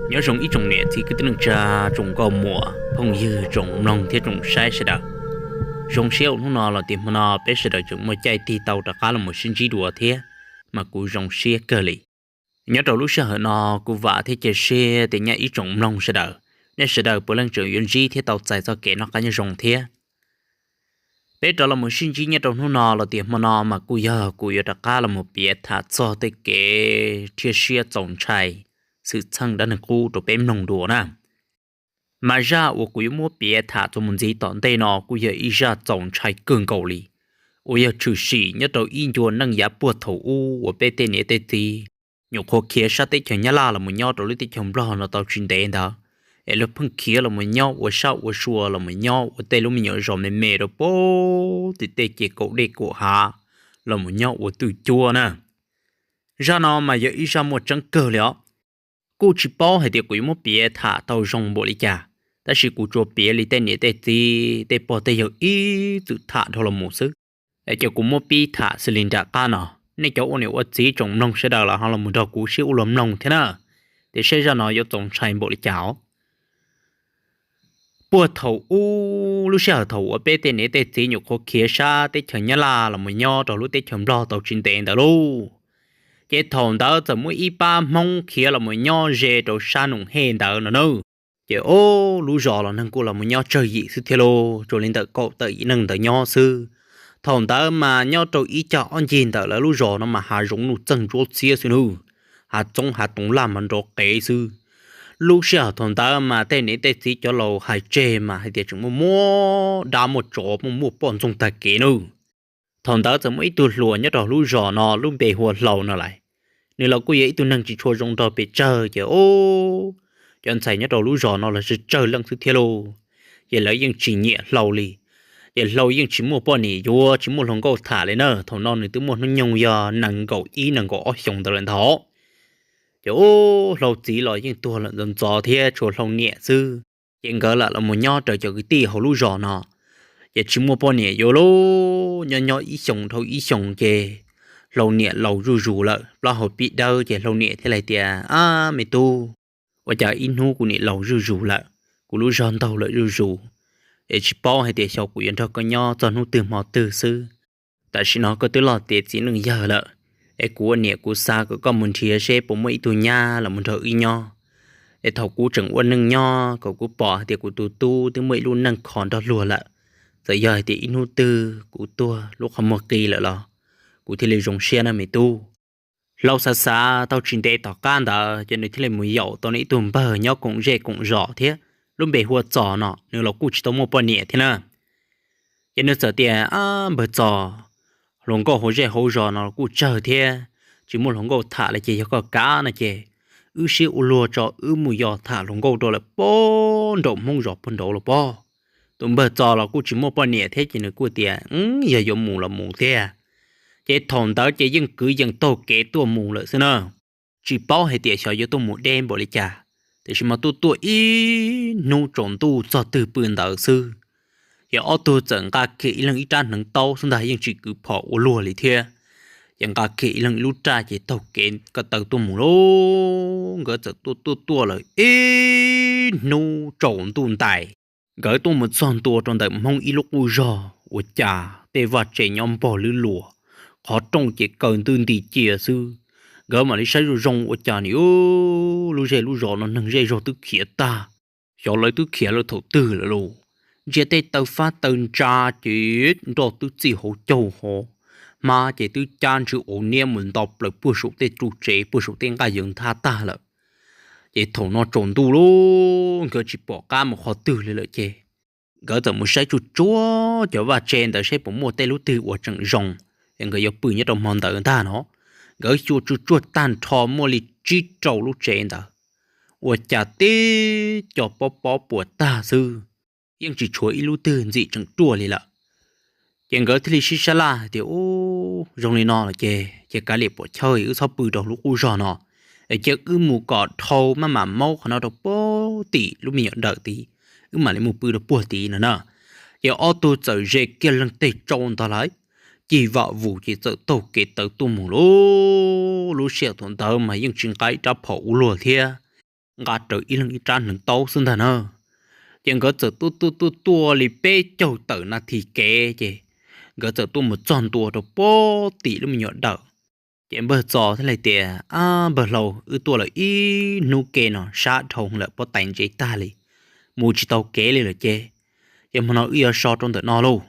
nhớ rồng ít trồng nè thì cứ tính cha trồng cầu mùa phong dư trồng nông thiết trồng sai sẽ đào rồng xéo nó nọ là tìm nó bé sẽ đào trồng một chạy thì tàu đã khá là một sinh trí đùa thế mà cú rồng xé cơ lì nhớ đầu lúc sau nó cú vợ thế chơi xé thì nhớ ít trồng nông sẽ đào nên sẽ đào bữa lần trường yến gì thế tàu chạy cho kẻ nó cả như rồng thế bé đó là một sinh trí nhớ đầu nó nọ là tìm nó mà cú giờ đã khá là một bé thà cho tới kẻ chơi xé trồng trái sự chăng đã được cô đồ bém nồng đùa nè mà ra ở cuối mua bia thả cho mình gì tận đây nó cũng giờ ý ra trồng trái cường cầu lì ôi giờ trừ sĩ nhất đầu in cho năng giá bùa thầu u ở bên tên này tên gì nhục hồ kia sát tới chừng nhá la là một nhau đầu lấy tới chừng lo nó tao chuyên đề đó ở lúc phân kia là một nhau ở sau ở xua là một nhau ở đây lúc mình nhớ rồi mình mê rồi bố thì tê chỉ cậu đây của hà là một nhau ở từ chua nè ra nó mà giờ ý ra một trắng cờ liệu cô chỉ bảo hay tiệc quý một bia thả tàu rong bộ lý cha, ta chỉ cô cho bia lý tên nhẹ tên gì tên bỏ tên nhiều ý tự thả thôi là một sức, để cho cô một bia thả xử lý trả cá nọ, nên cho ông này ở chỉ trồng nông sẽ đào là họ là một đầu cú siêu lầm nông thế nào, để sẽ ra nó yêu trồng trái bộ lý cháo, bùa thầu u lúc sau thầu ở bên tên nhẹ tên gì nhiều khó kia sa tên chẳng nhớ là một nhau rồi lúc tên chẳng lo tàu chuyên tiền đó luôn cái thằng đó giờ mỗi ít ba mong kia là một nhau dễ đồ sa nung hèn đó nữa cái ô lú giò là năng cô là một nhau chơi gì sư theo lô rồi lên tới cậu tới nâng tới nhau sư thằng đó mà nhau trâu ít cho anh nhìn tới là lú giò nó mà hà rung nụ chân rốt xía sư nu hà trong hà tung làm mình rốt kế sư lúc sau thằng đó mà tên này tên gì cho lô hà chê mà hay tiệt chúng mua đá một chỗ mua bọn trong tài kế nữa thằng đó giờ mấy tuổi lùa nhất rồi lú giò nó luôn bề hồ lầu nó lại nếu là cô ấy tôi năng chỉ cho trong đó bị chờ chứ ô cho anh thấy nhất rồi lú giò nó là sự chờ lăng thứ theo lô vậy lấy những chỉ nhẹ lầu lì vậy lâu những chỉ mua bao nhiêu vô chỉ mua lòng câu thả lên nữa thằng non này tôi mua nó nhung giờ nặng cầu ý nặng cầu xong từ lần thọ chứ ô lâu chỉ là những tua lợn dần giò thế cho lòng nhẹ sư hiện cỡ là một nho trời cho cái tì hậu lú giò nó vậy chỉ mua bao nhiêu vô lô nhỏ nhỏ ý xong thôi ý xong kề lâu nè lâu rù rù lợ lo hồi bị đau chỉ lâu nè thế này thì mày tu và chờ in hu của nè lâu rù rù lợ của lũ giòn tàu lợ rù rù để chỉ bao hay để sau của yên cho con nho cho nó từ mò từ sư tại vì nó có từ lọt tiền chỉ đừng giờ lợ để của nè của xa của con mình chia sẻ bộ mấy tụi nha là mình thợ y nho để thầu của trưởng quân nâng nho cậu của bỏ thì của tụi tu từ mấy luôn nâng còn đó lùa lợ giờ giờ thì in hu từ của tua lúc không một kỳ lợ lo cụ thì lấy rồng xe na mày tu lâu xa xa tao chuyển đề tao can đó cho nên thì lấy mùi dậu tao nãy tụm bờ nhau cũng dễ cũng rõ thế lúc bề hùa trò nọ nếu là cụ chỉ tao mua bao nhiêu thế nào cho nên giờ tiền bờ trò lòng có hồ dễ hồ rõ nó cụ chờ thế chỉ muốn lòng có thả lại chỉ có cá này chứ siêu lùa cho mùi dậu thả lòng có đó là bốn độ mông rõ bốn độ là bao tụm bờ trò là cụ chỉ mua bao nhiêu thế chỉ là cụ tiền giờ dùng mù là mù thế chế thằng đó chế dân cứ dân tô kế tua mù lợi xin nào chỉ bảo hay tiệt cho tôi mù đen bỏ đi chả thì mà tôi ý nô trộn tu cho từ bươn đạo sư giờ ở tôi chẳng cả kỹ lần ít trang nâng tàu xong đây dân chỉ cứ bỏ lùa lý thiê dân cả kỹ lần lút ra chế tô kế cái tàu tôi mù lô gỡ giờ tôi là ý nô trộn tu tài gỡ tôi một son tua trong đời mong ý lúc u rò u chả để vật chế nhóm bỏ lưỡi lùa họ trông chỉ cần tương thì chia sư gỡ mà đi xây rồi rong ở nhà này ô lu rò nó nâng dây rồi tôi khía ta cho lấy tôi khía là thổ tư là luôn giờ tây tàu phát tần trà chết rồi tôi chỉ hỗ châu họ mà chỉ tôi chan chữ ổn niệm mình đọc lại bữa số tây trụ chế bữa số tây cả dựng tha ta là vậy thổ nó trộn tu luôn gỡ chỉ bỏ ca một họ tư lại chê gỡ từ một sai chút chúa cho vào trên tới sẽ bấm một tay lú tư ở trận rồng những người yêu bự nhất trong mòn tờ ta nó gỡ chuột tan thò mua li chi trâu lúc trên đó ở chả tê cho bó bùa ta sư nhưng chỉ chuối lú tư gì chẳng tua li lợ những gỡ thì xí xa la thì ô rồng này nó là chè cá liệp bỏ chơi ư sao bự đầu lúc u giò nó để chè ư mù cỏ thâu mà mau nó đâu bó tỷ lúc mình nhận đợi tí ư mà lấy mù bự đâu bùa tí nữa nè giờ ô tô trở về kia lần tê trâu ta lại chỉ vợ vụ chỉ tự tổ kết tự tu mù lô lô xe thuận tờ mà những chuyện cái trả phổ lùa thia ngã trời ý lưng ý tràn lưng tàu xưng thần ơ chẳng có tự tu li bê châu tự na thì kệ chứ gỡ tự tu một tròn tua rồi bố tỷ lúc mình nhọn đỡ chẳng bờ giò thế này tiề bờ lâu tua là ý nu kê nó sát thùng là bó tành chế ta li mù chỉ tàu kệ li là chê chẳng mà nó ý ở so trong tự nó luôn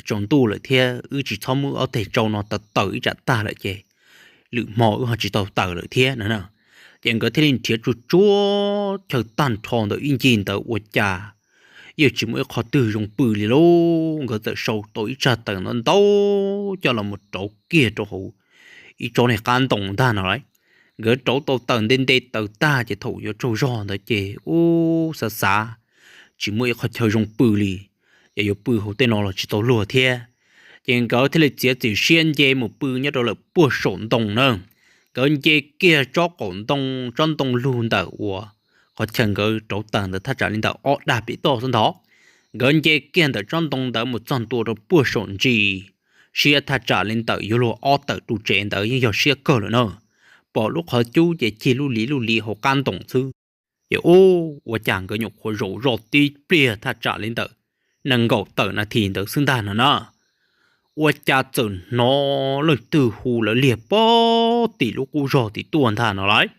trong tu là thia chỉ thom ở thể trâu nó tự chặt ta lại chê lự mò họ chỉ tàu tự lại thia nữa nè chẳng có thể linh thiệt chúa chờ tàn thòng được in chín tới uất trà giờ chỉ mới khó từ dùng bự li lô người ta sâu tối trà tầng nó đâu cho là một chỗ kia chỗ hậu ý chỗ này can tổng ta nào đấy người chỗ tàu tầng đến đây tàu ta chỉ thầu cho trâu giòn đấy chê ô xa xa chỉ mới khó chờ dùng bự li giờ dùng bự hậu tên nó là chỉ tàu lùa thia chẳng có thể là chỉ xuyên chê một bự nhất đó là bùa sổn đồng nữa cái gì kia cho cộng đồng trong đồng luôn đó của họ chẳng có chỗ tầng được thắt chặt lên đó ở đà bị to hơn đó cái gì kia được trong đồng đó một trăm tuổi rồi bùa sổn gì xia thắt chặt lên đó yếu lo ở đó tu trên đó nhưng giờ xia cơ rồi nữa bỏ lúc họ chú để chỉ lưu lý họ can đồng chứ giờ ô tôi chẳng có nhục họ rủ rọt đi bia thắt chặt lên đó nâng gạo đó là thiền đó xứng đáng nữa我家整nó了từ hồ了裂包底路古绕的端它拿来，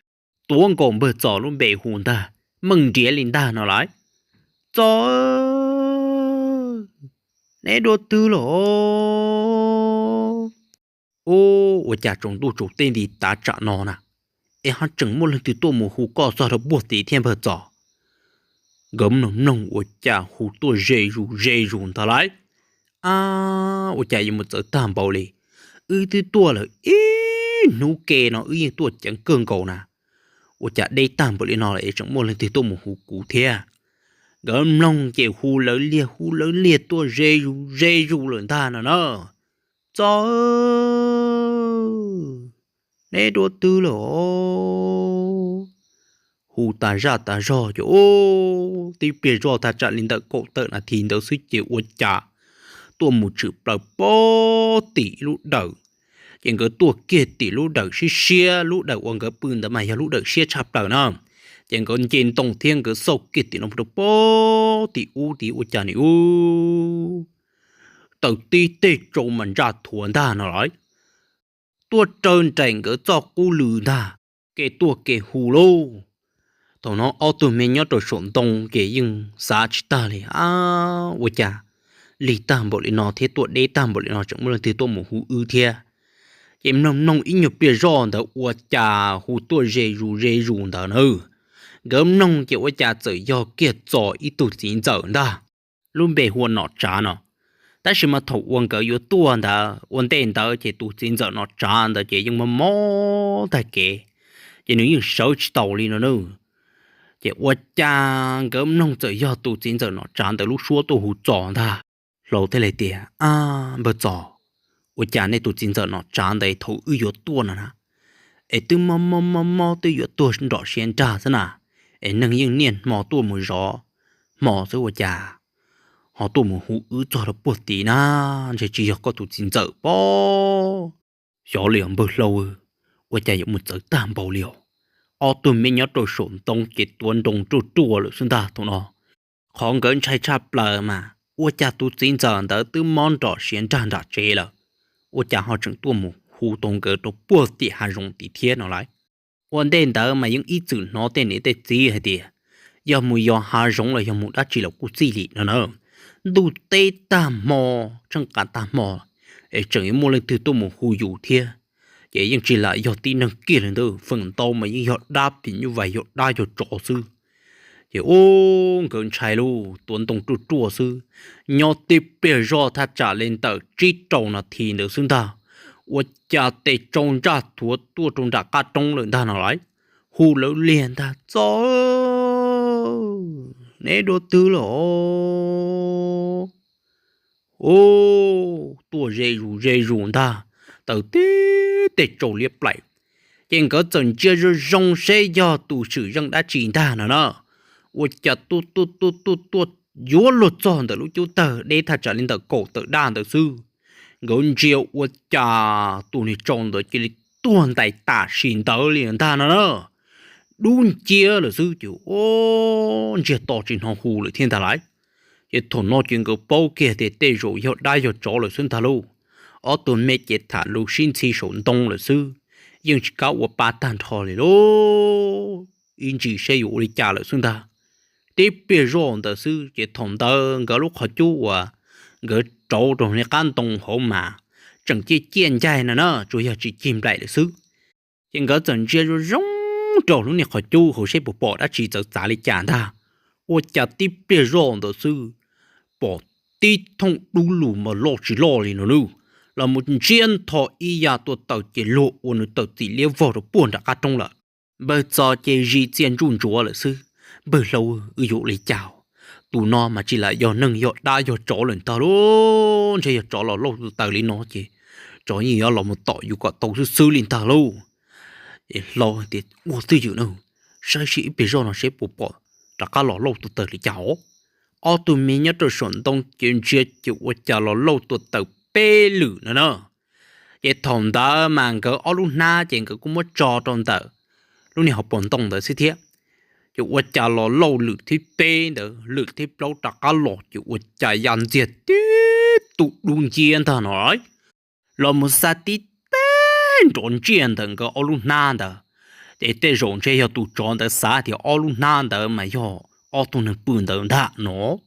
端讲不早路北湖的，猛烈领它拿来，早那多多了我家中度主店的打杂闹呢，还整么了的多么湖高烧的不地天不早，咁弄我家湖多热入它来。我chạy một giờ tam bảo lì thứ tua là nú kê nó tua chẳng cơn cầu nè chạy đây tam bảo lì nó lại chẳng mua lên từ tua một hũ cũ thế gấm long chè hũ lớn lia tua rê ru lớn ta nè nó cho nè đua tư lỗ hũ ta ra cho tí bề ra ta trả lên tờ cổ tờ là thìn tờ suy chịu ua chả tua một chữ bờ bó tỷ lũ đầu chẳng có tua kia tỷ lũ đầu xia lũ đầu ông có bưng đó mà lũ đầu xia chập đầu nó chẳng có trên tổng thiên có sâu kia tỷ nó bó tỷ u chả này u đầu tí tê trâu mình ra thuần ta nó nói tua trơn trành có cho cu lừ ta cái tua cái hù lô tao nó ô tô mình nhớ rồi sổn tông cái nhưng xa chỉ ta này u chả lì tam bộ lì nó thế tuổi đế tam bộ lì nó chẳng muốn từ tuổi một hú ư thia em nông ít nhiều bia giòn đó ua trà hú tuổi rê rù đó nữa gấm nông kiểu ua trà tự do kia trò ít tụt chín giờ đó luôn bề huân nó trả nó但是嘛头问个有多的问点到这都真正nó trả的这用么么的给这你用手指道理了呢这ua trà gấm nông tự do tụt chín giờ nó trả的lúc số tụ hú tròn ta lâu thế này tiệt bữa giờ, tôi cha này tụi chính giờ nó tràn đầy thấu ư yếu tua nè, ấy từ mò từ yếu tua sinh rõ xuyên trả thế nè, ấy nâng những niên mò tua mùi rõ, mò tới tôi cha, họ tua mùi hú ư cho nó bớt tí na, chỉ có tụi chính giờ bó, gió liền bớt lâu, tôi cha dùng một giờ tam bao liều, tụi mình nhớ tôi sổn tông cái tuần đồng chua rồi xin ta tụi nó, không gần chạy chạp lờ mà. 我家都真正的都忙着先站着这了，我家好整多么互动个都不地还用地铁拿来，我等到嘛用一直拿点你的资还的，要么要还用了，要么那只了估计里了呢，都得大毛，真干大毛，整一毛了都多么互有贴，也因只là要地能给人的奋斗嘛，因要打拼又为要打要做事。giờ gần trái lu tuấn tông chua sư nhỏ tiếp bề rõ ta trả lên tờ trí trâu là thì được xứng ta我家得种着多种着嘎种了他哪来胡了连他走那多得了多热入他tờ để trâu liếp lại nhưng có dần chưa rong xe do tù sử dụng đã chỉ ta nữa 我家多有了装的路就得，你他这里的狗的蛋的事， gần chiều我家tu你种的这里断在大心头里他呢，đúng chia là sư chủ ô chia to trên hòn hồ lại thiên ta lại cái thằng nó chuyện cái bao kia thì tê rồi hiệu đại hiệu chỗ là xuân ta luôn ở tuần mấy cái thả lưu xin chi sổn đông là sư nhưng chỉ có một ba tan thò lại lô in chỉ sẽ dụ đi trả là xuân ta tiếp bây giờ đó sư cái thằng đó cái lúc họ chú à cái chỗ trong cái căn đồng hồ mà chẳng chỉ chiến trai nữa chủ yếu chỉ chìm lại là sư nhưng cái trận chia rồi rong trâu lúc này họ chú họ sẽ bỏ đã chỉ giờ trả lại trả ta我家的别让的是把地通đủ路嘛落去落里了喽，那么检讨一下多到这路，我们到这里vào được buồn đã cắt trong了，bây giờ这gì tiền run chúa là sư, bây lâu yêu lấy chào, tụi nó mà chỉ là do nâng do đa do chỗ lên ta luôn, chỉ là chỗ là lâu từ từ lên nó chứ, chỗ như là một tội yêu có tàu sư lên ta luôn, lâu thì tôi tự chịu đâu, sai sĩ bây giờ nó sẽ bỏ đã cả lò lâu từ từ lấy chào. ở tụi mình nhớ tới sổn đông chuyện chuyện chịu qua trả lo lâu tụi tàu bê lử nữa nè vậy thằng đó mà cái ở lúc na chuyện cái cũng mất trò trong tờ lúc này học bổn đông đó xí thiết chịu qua trả lo lâu lử thì bê nữa lử thì lâu trả cả lò chịu qua trả dàn diệt tụi đúng chuyện thằng nói lo một sát tí bên trốn chuyện thằng cái ở lúc na đó để để rồi chơi cho tụi trốn đó sát thì ở lúc na đó mà yo ở tụi nó bươn đó nó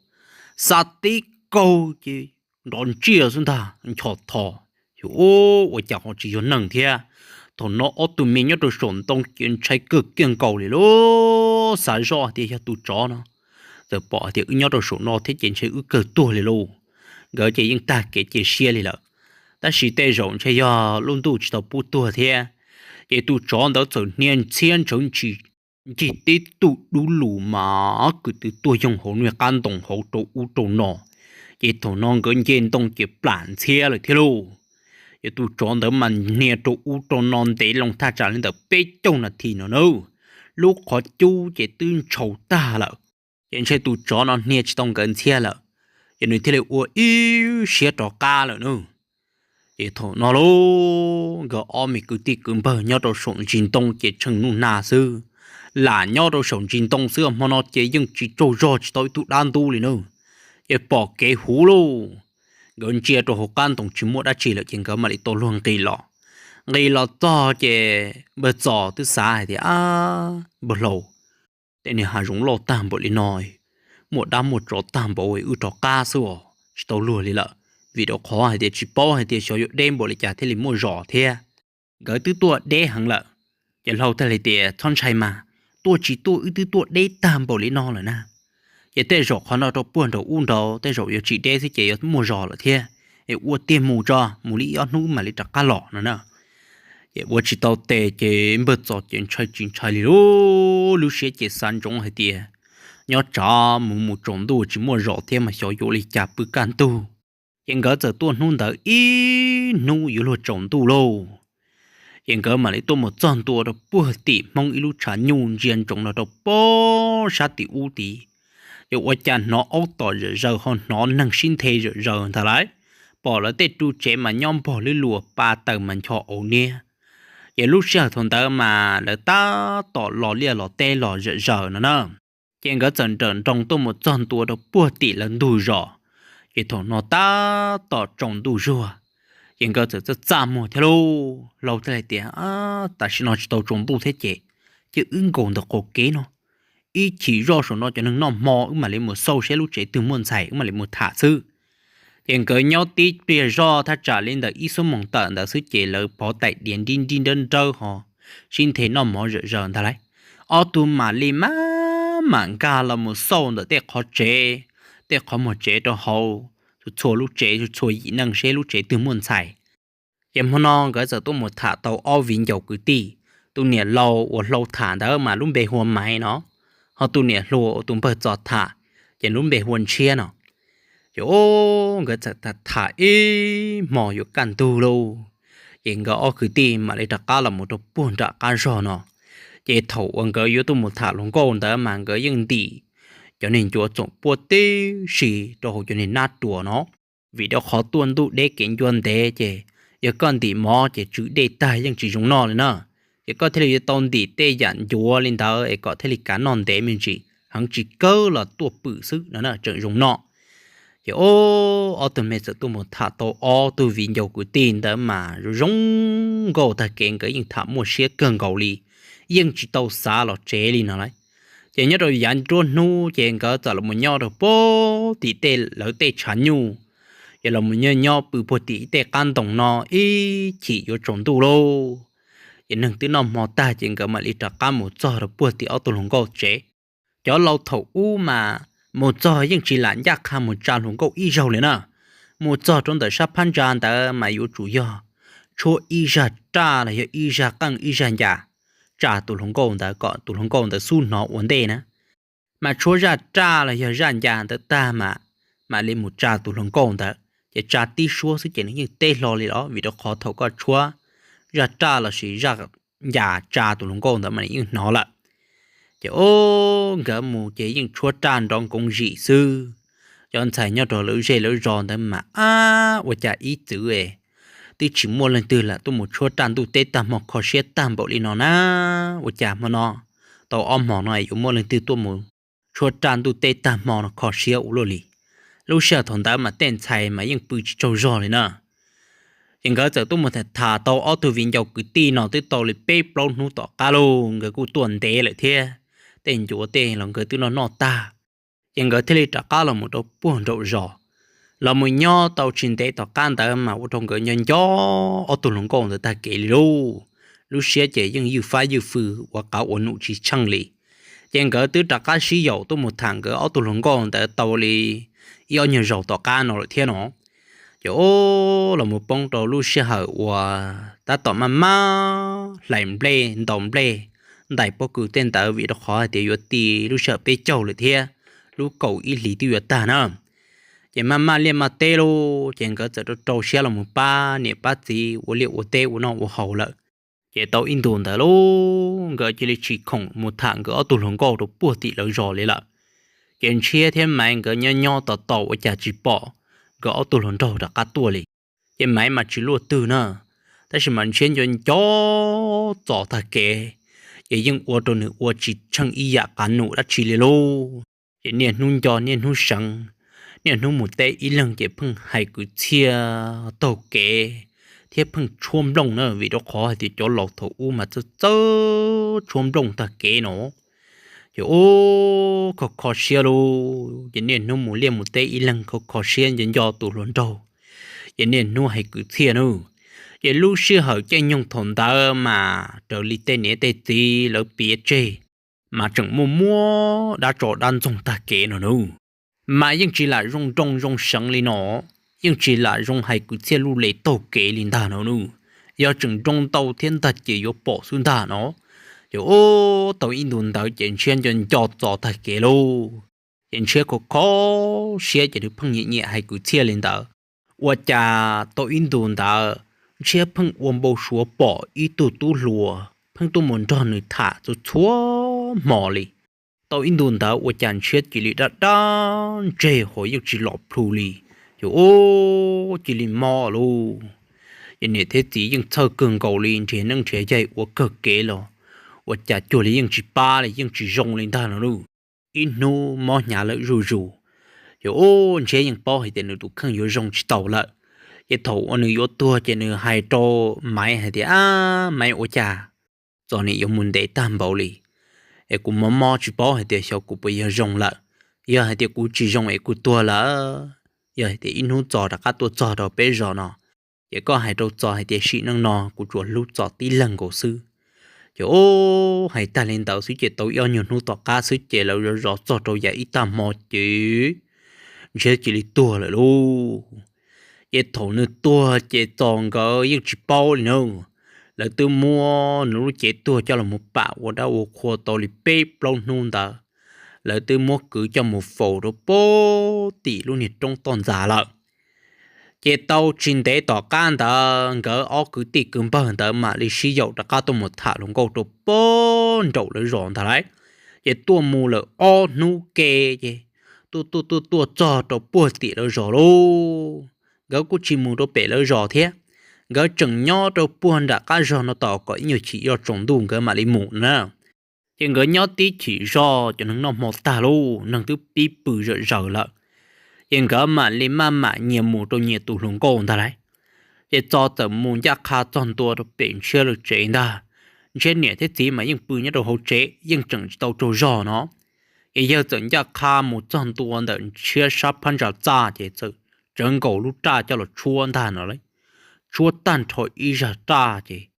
sát tí câu chứ đón chia xuống ta chọt thò ô tôi chào họ chỉ có nâng thế thằng nó ở tụi mình nhớ tôi sổn tông chuyện trái cực kiêng cầu này lô xả rõ thì cho tụi chó nó giờ bỏ thì nhớ tôi sổn nó thế chuyện trái ư cực tuổi này lô gỡ chỉ những ta kể chỉ xe này là ta chỉ tê rộng cho do luôn tụi chỉ tao bút tuổi thế để tụi chó đó trở nên chiến chống chỉ tê tụi đủ lù mà cứ từ tuổi trong hồ nuôi can đồng hồ tổ u tổ nọ chỉ thằng non cái trên tông chỉ bản xe rồi thế luôn chỉ tụi chó đó mà nè tổ u tổ non để lòng ta trả lên được bê trong là thì nó đâu lúc họ chú chỉ tương chầu ta là hiện tại tụi chó nó nè chỉ tông gần xe là hiện tại thế là u yêu xe trò ca rồi nữa chỉ thằng nó luôn cái ông cứ tiếc cứ bơ nhau đồ sống chính tông chỉ chừng nu na sư là nhau đồ sống chính tông sư mà nó chỉ dùng chỉ trâu rò chỉ tới tụi đan tu liền nữa cái bỏ cái hú luôn gần chia đồ học can tổng chỉ mua đã chỉ là chuyện cái mà lại tôi luôn gây lọ to chứ bờ giò thứ sai thì bờ lầu thế này hà rúng lọ tam bộ liền nói một đám một chỗ tam bộ ấy ư trò ca xưa chỉ tôi luôn liền lợ vì đó khó hay thì chỉ bao hay thì sử dụng đêm bộ lại trả thế là mua giò thế gửi từ tua đế hàng lợ giờ lâu ta lại thì thon chạy mà tua chỉ tua ư từ tua đế tam bộ liền nói là na giờ tê rọ họ nó đâu buồn đâu uống đâu tê rọ giờ chỉ đế thì chỉ mua giò là thế để uống tiền mù cho mù lý ăn nú mà lấy trả cá lọ nữa nè giờ uống chỉ tao tê chỉ bớt giò chuyện chạy lú lú sẽ chỉ san trống hay tiệt nhớ trả mù trống đồ chỉ mua giò thế mà sử dụng lấy trả bự can tu hiện giờ giờ tuần hôm đó ý nu yếu lo trồng tu lô hiện giờ mà lấy tôi một trăm tua đó bữa tiệm mong yếu trả nhung riêng trồng nó đó bó sát tỷ u tỷ giờ ở nhà nó ấu tỏi giờ hơn nó năng sinh thế giờ thà lại bỏ là tết tu trẻ mà nhom bỏ lưỡi lùa ba tờ mình cho ổ nia giờ lúc sau thằng ta mà là ta tỏ lò lia lò tê lò giờ nữa hiện giờ dần dần trồng tôi một trăm tua đó bữa tỷ lần đủ rồi cái thằng nó ta tỏ trồng đủ rồi hiện giờจะจำหมดเท่าเราแต่เดียแต่ฉันเอาตัวtrồng đủ thế chứ ứng còn được cố kế nó ý chỉ do số nó cho nên nó mò mà lấy một sâu sẽ lúc chế từ muôn xài mà lấy một thả sư hiện giờ nhau tí bây giờ ta trả lên được ý số mong tận đã sư chế lỡ bỏ tại điện đinh đơn trâu họ xin thế nó mò rợ ta lấy ở tu mà lấy má mảng ca là một sâu được để khó chế để khó một chế đó hậu chua lúc chế chua ý năng sẽ lúc chế từ muôn xài em hôm nay cái giờ tôi một thả tàu ao vĩnh dầu cứ tì tôi nè lâu thả đó mà lúc bề huồn máy nó họ tôi nè lâu tôi bớt giọt thả chỉ lúc bề huồn chia nó chỗ cái giờ thả ý mò vô căn tu lâu hiện cái ao cứ tì mà lấy đặt cá là một đồ buồn đặt cá rồi nó chỉ thầu ông cái yếu tôi một thả lông con đó mà cái yên tì cho nên chúa trộn bùa tê xì đồ cho nên nát đùa nó vì đó khó tuân tụ để kiện chuẩn thế chứ giờ con thì mò chứ chữ đề tài nhưng chỉ dùng nó nữa giờ có thể là tôn thì tê dặn chúa lên đó ấy có thể là cả non thế mình chỉ hắn chỉ cơ là tua bự sức nó là trận dùng nó giờ ô tụi mình sẽ tụi một thả tổ ô tụi vì nhiều của tiền đó mà rong gầu ta kiện cái những thả một xe cơn gầu li nhưng chỉ tàu xa là chế li nó đấy chỉ nhớ rồi dàn trôn nu chỉ có giờ là một nhau rồi bố tí tê lỡ tê chán nhu giờ là một nhau bự bố tí tê can tổng nó ý chỉ có trốn tù lô giờ nâng tí nó mò ta chỉ có mà đi trả cam một giờ rồi bố tí ở tù lồng câu chế cho lâu thầu u mà một giờ nhưng chỉ là nhắc ham một tràn lồng câu y dầu lên à một giờ trong đời sắp pan tràn ta mà yếu chủ yếu cho y ra tra là y ra căng y ra nhà trả tụ lồng câu ta có tụ lồng câu ta su nó vấn đề nè mà chúa ra trả là ra nhà ta mà lên một trả tụ lồng câu ta để trả tí số sự kiện như tê lo li đó vì đó khó thấu có chúa ra trả là chỉ ra nhà trả tụ lồng câu ta mà như nó là chứ ô gỡ mù chỉ những chúa tràn trong công dị sư cho anh thầy nhau rồi lỡ dễ lỡ giòn đó mà và chả ý chữ ấy tôi chỉ mua lần từ là tôi một chúa tràn tôi tết tam một khó xe tam bộ li nó na và chả mà nó tàu om mỏ này cũng mua lần từ tôi một chúa tràn tôi tết tam mỏ nó khó xe u lô li lúc sau thằng đó mà tên thầy mà những bự trâu giò này nè hiện giờ tôi một thằng thả tàu ở từ viên dầu cứ ti nó tới tàu lại bê bao nút tỏ cá lô người cứ tuần tế lại thế tên chúa tên là người tôi nó ta hiện giờ thế trả cá là một đầu buồn rậu rò là một nho tàu trên tế tàu can ta mà ở trong cái nhân gió ở tù lồng con người ta kể lô lúc xưa chỉ những yêu phái yêu phư và cả ổn nụ chỉ chăng lì hiện giờ tôi trả cá sử dụng tôi một thằng cái ở tù lồng con tại tàu lì yêu nhiều rậu tàu can nó lại thế nó chỗ là một bông tàu lúc xưa hở và ta tàu mà làm play đồng play đại bộ cử tên ta vì đó khó thì yếu tì lúc sợ bê châu lại thế lúc cầu ít lý tiêu ta nữa chỉ mà liên mà tê lô chỉ có giờ đó trâu xe là một ba nè ba gì của liệu của tê của nó của hậu lợi chỉ tàu in đồn ta lô cái chỉ khổng một thằng cái ở tù lồng câu đó bùa tị lợi rồi lấy lại kiện chia thêm mạnh cái nho tàu tàu ở nhà chỉ bỏ cái ở tù lồng câu đã cắt tua li chỉ máy mà chỉ lúa từ nữa但是mình先用chó chó ta kể也用我都能我只成一呀干努了去了喽，也年nun cho年nun生，年nun một tay ý lần也碰还cứ chia tàu kể，thế碰 chuom đông nữa vì đó khó thì cho lọt thầu u mà chớ chuom đông ta kể nó, thì ô khó xia lô,也年 nun một liền một tay ý lần khó xia nhân do tụ luận đâu,也年 nun hay cứ chia nữa. Giờ lúc xưa họ chơi nhung thôn ta mà trở đi tên nhé tên gì lỡ biết chơi mà chẳng mua đã trọ đan trong ta kể nó đâu mà nhưng chỉ là rong trong rong sáng lên nó nhưng chỉ là rong hay cứ xe lưu lệ tàu kể lên ta nó nữa giờ chẳng rong tàu thiên ta chỉ có bỏ xuống ta nó giờ ô tàu in đồn tàu chuyện xuyên cho ta kể lô chuyện xuyên có xe chỉ được phăng nhẹ nhẹ hay cứ xe lên ta và cha tàu in đồn tàu chia phăng uốn bầu xúa bỏ ý tu lùa phăng tu muốn cho người thả cho chúa mò li tàu in đồn tàu ở chăn chia chỉ li đã chế hồi yêu chỉ lọp phù li rồi ô chỉ li mò lu vậy này thế chỉ những thơ cường cầu li chỉ năng chế chạy ở cực kế lo ở chả chùa li những chỉ ba li những chỉ rong lên ta nó lu in nu mò nhà lợi rù rồi ô chế những bao thì tiền được không có rong chỉ tàu lại cái thầu anh yếu tua cho nên hai trâu máy hay thì máy ô cha cho nên yêu muốn để tam bảo li ấy cũng mò chỉ bảo hay thì sao cũng bây giờ rong lại giờ hay thì cũng chỉ rong ấy cũng tua là giờ thì in hút trò đã các tua trò đó bé rồi nó vậy có hai trâu trò hay thì sĩ năng nó cũng chuột lút trò tí lần cổ sư chứ ô hay ta lên tàu suy chế tàu yêu nhiều hút trò cá suy chế là rõ trò trâu giờ ít tam mò chứ chế chỉ đi tua lại luôn cái thầu nữa tua chế tròn cái những chỉ bao nữa là tôi mua nó chế tua cho là một bạo của đã ô khoa tàu li bếp lâu nung ta là tôi mua cứ cho một phổ đó bố tỷ luôn nhiệt trong toàn giả lợ chế tàu trên tế tỏ can ta cái ó cứ tỷ cứng bẩn ta mà đi sử dụng đã cao tôi một thả luôn câu đó bố đậu lấy ròn ta đấy chế tua mua là ó nu kê chế tua cho đó bố tỷ đó rồi luôn gỡ cú chim mù đồ bể lỡ rò thế gỡ chừng nhỏ đồ buồn đã cá rò nó tỏ có nhiều chỉ do trồng đùn gỡ mà đi mù nữa nhưng gỡ nhỏ tí chỉ rò cho nó một ta luôn nâng thứ bí bự rỡ rỡ lợ nhưng gỡ mà đi mà nhiều mù đồ nhiều tụ lùng cô ta đấy để cho tầm mù giác khá toàn tua đồ bể chưa được chế ta trên nhẹ thế gì mà những bự nhất đồ hậu chế nhưng chẳng tàu trâu rò nó giờ dẫn ra khá một trăm tua đợn chia sắp phân ra ra thế chứ整狗路炸叫了戳蛋了嘞，戳蛋头一下炸的，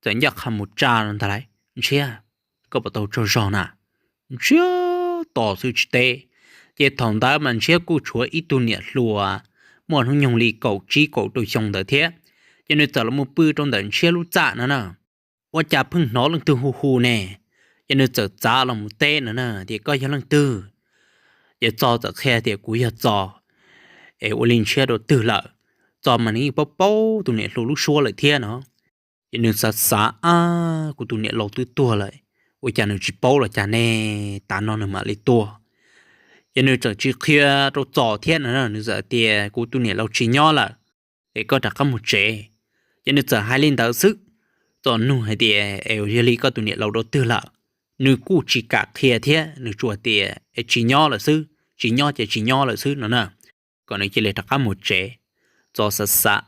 怎样看不炸人的来？你切，个不都这上呢？你切，倒是去的，也同他们切顾戳一度年路啊，莫能用力狗鸡狗都凶的天，因为走了么不中等切路炸呢，我家碰nó lần từ hù hù nè,因为走炸了么带呢，thì có những lần từ,也做着开的古也做。我领车都对了，咱们呢包包都呢路说了天呢，也能啥啥啊，古都呢路最多了，我家能去包了家呢，打那能买的多，也能这去开都早天呢，你这的古都呢路去鸟了，个大个么子，也能这还领导sức，咱弄还的这里个都呢路都对了，你古只cả开天，你做的去鸟了sức，去鸟就去鸟了sức呢。còn này chỉ là tất cả một trẻ cho sát xã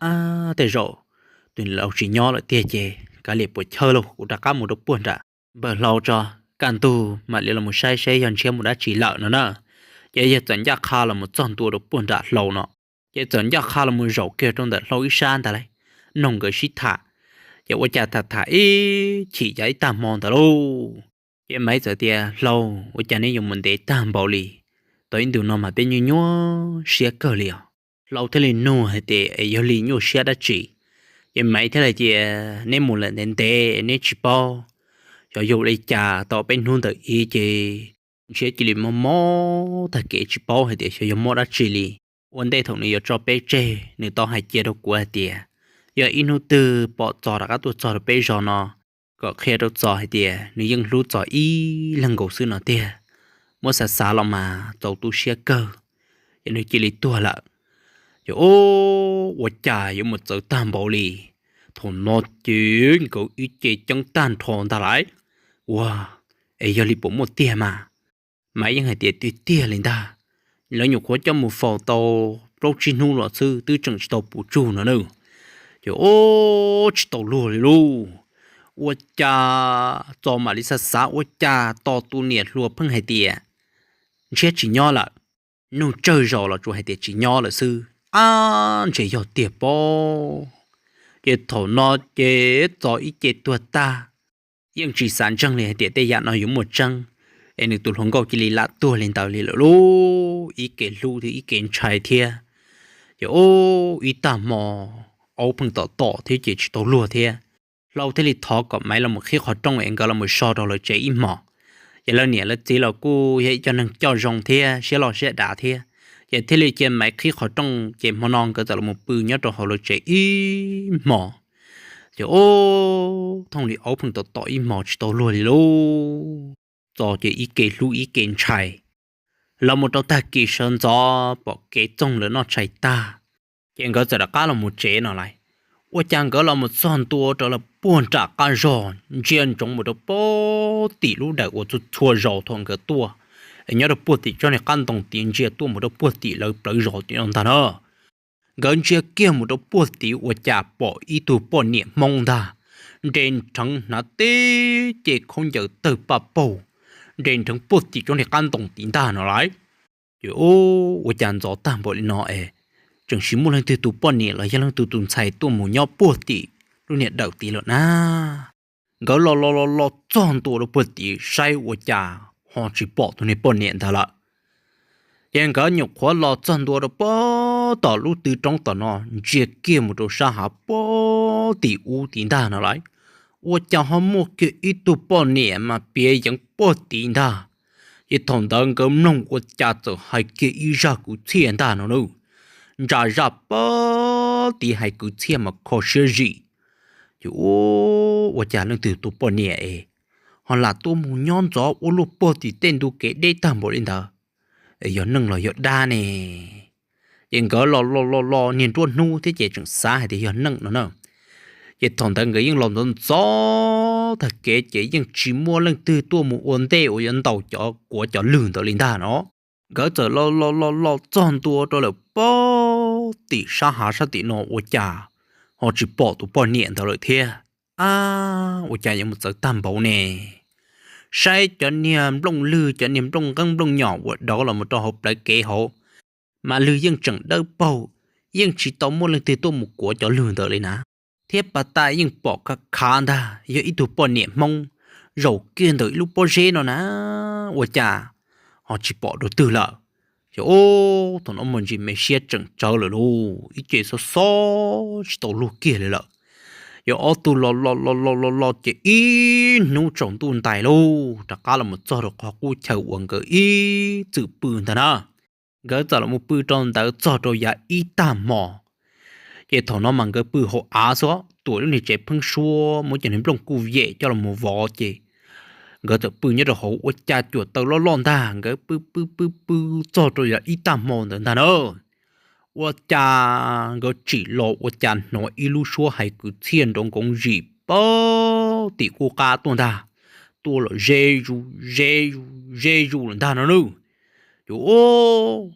để rồi từ lâu chỉ nhỏ là tiền chế cả liệt buổi chơi luôn cũng tất cả một đống buồn đã bởi lâu cho càng tu mà liệu là một sai sai hiện chiếm một đã chỉ lợi nữa nè vậy giờ giác kha là một trăm tu đống buồn đã lâu nọ vậy giác kha là một rổ kia trong đợt lâu ít san ta đấy nông cái shit thả vậy tôi chả thả ý chỉ giải tam mòn ta luôn vậy mấy giờ tiền lâu tôi chả nên dùng mình để tam bảo lì tôi in nó mà bên nhau xé cờ liều lâu thế này nô hay để ở lì nhau xé đã chỉ nhưng mấy thế này thì nên một lần đến để nên chỉ bao cho dù lấy trà tao bên hôn tự ý chỉ chỉ là mò thật kỹ chỉ bao hay để cho dùng mò đã chỉ li vấn đề thằng này cho bé chơi nếu tao hay chơi đâu qua tiền giờ in hôn từ bỏ trò đã các tuổi trò được bé rồi nó có khi đâu trò hay tiền nếu những lúc trò ý lần cầu sư nó tiền mua sả sả lòng mà tàu tu xe cơ, cho nên chỉ lấy tua lợ, rồi ô, 我家有么走担保哩，同那chuyện狗一节将蛋同他来，哇，要你补么tiền mà những ngày tiền tuyệt tiền lên ta, lỡ nhục khó cho một phò tàu, đâu chỉ nu lọ sư tư chẳng tàu bù chu nữa nữa, rồi ô, chỉ tàu lùa luôn, 我家做嘛哩啥啥，我家到多年落碰海tiền chết chỉ nhỏ là nụ chơi rồi là chủ hay tiệt chỉ nhỏ là sư chỉ do tiệt bò cái thổ nó cái cho ít cái tua ta nhưng chỉ sản trăng này tiệt tây nó dùng một trăng em được tụi hồng cầu chỉ là tua lên tàu liền lô ít cái lú thì ít cái trái thia rồi ô ít ta mò ô phăng tỏ thì chỉ tàu lúa thia lâu thế thì thọ có mấy là một khi họ trong em gọi là một so đó là chế im mò giờ là nè là chỉ là cô hệ cho nên cho rong thế sẽ lo sẽ đá thế giờ thế là trên máy khi họ trong trên món ngon cái là một bự nhất rồi họ là chạy im mỏ giờ ô thông lý áo phun tọt im mỏ chỉ tao luôn đi lô cho chỉ ý kiến lưu ý kiến chạy là một tao ta kỳ sơn cho bỏ cái trong lớn nó chạy ta hiện cái là cá là một chế nó lại 我讲个了么算多着了半扎干肉，见中么的包底路的我就错肉同个多，人家的包底叫你感动点些多么的包底了不肉点他呢，人家给么的包底我家包一度包年梦的，人成那的这空有得把包，人成包底叫你感动点他呢来，哟我讲做担保的孬诶。 chẳng chỉ muốn lần từ tụ bọn nhẹ là do lần từ tụ xài tụ một nhau bùa tỉ lúc nhẹ đầu tỉ rồi na gỡ lo chọn tụ được bùa tỉ sai của cha họ chỉ bỏ tụ này bọn nhẹ thôi là hiện gỡ nhục khó lo chọn tụ được bỏ tỏ lúc từ trong tỏ nó chỉ kia một đồ sa hạ bỏ tỉ u tỉ ta nó lại của cha họ mua cái ít tụ bọn nhẹ mà bia những bỏ tỉ ta ít thằng đang gấm nông của cha trở hai cái ý ra của thiên ta nó nữa ra bơ thì hay cứ xem mà khó xử gì, chứ ô, chả nên từ tụ bọn nhẹ, họ là tụ một nhon gió ô lô bơ thì tên tụ kế để tạm bộ lên đó, giờ nâng là giờ đa nè, yên cỡ lo nhìn tuôn nu thế chỉ chẳng xa hay thì hiện nâng nó nữa vậy thằng thằng cái yên lòng thằng gió thật kể chỉ yên chỉ mua lần từ tua một ổn tệ ở yên tàu cho của cho lường tới linh ta nó cỡ giờ lo chọn tua cho là bao tỷ sa hạ sa tỷ nó ở nhà họ chỉ bỏ tụ bỏ niệm thôi thế à ở nhà những một giờ tam bảo nè sai cho niệm lông lư cho niệm lông căng lông nhỏ đó là một trò học lại kế hộ mà lư yên chẳng đâu bầu yên chỉ tao mua lần từ tua một của cho lường tới lên á thế bà ta yên bỏ các khán ta giờ ít tụ bỏ niệm mong rồi kiên tới lúc bỏ rê nó nè ở nhà họ chỉ bỏ đồ từ lợ ô thằng ông mình chỉ mấy xe chẳng chờ rồi luôn ít chuyện số chỉ tàu lúa kia rồi lợ giờ ô tu lo chỉ ít nấu trồng tuôn tài luôn tất cả là một chỗ được họ cũng chờ uống cái ít chữ bự thế nào cái giờ là một bự trong đó cho rồi ya ít tam mỏ giờ thằng nó mang cái bự họ á số tuổi này trẻ phăng xua mỗi chuyện lông cù dễ cho là một vỏ chị cái giờ bự nhất là họ ở cha chuột tàu lo ta cái bự cho rồi ya ít tam mỏ nữa ta nữa我家个只落我家那一路说还个钱中公日包的国家多大，多了热入人大那喽，就哦，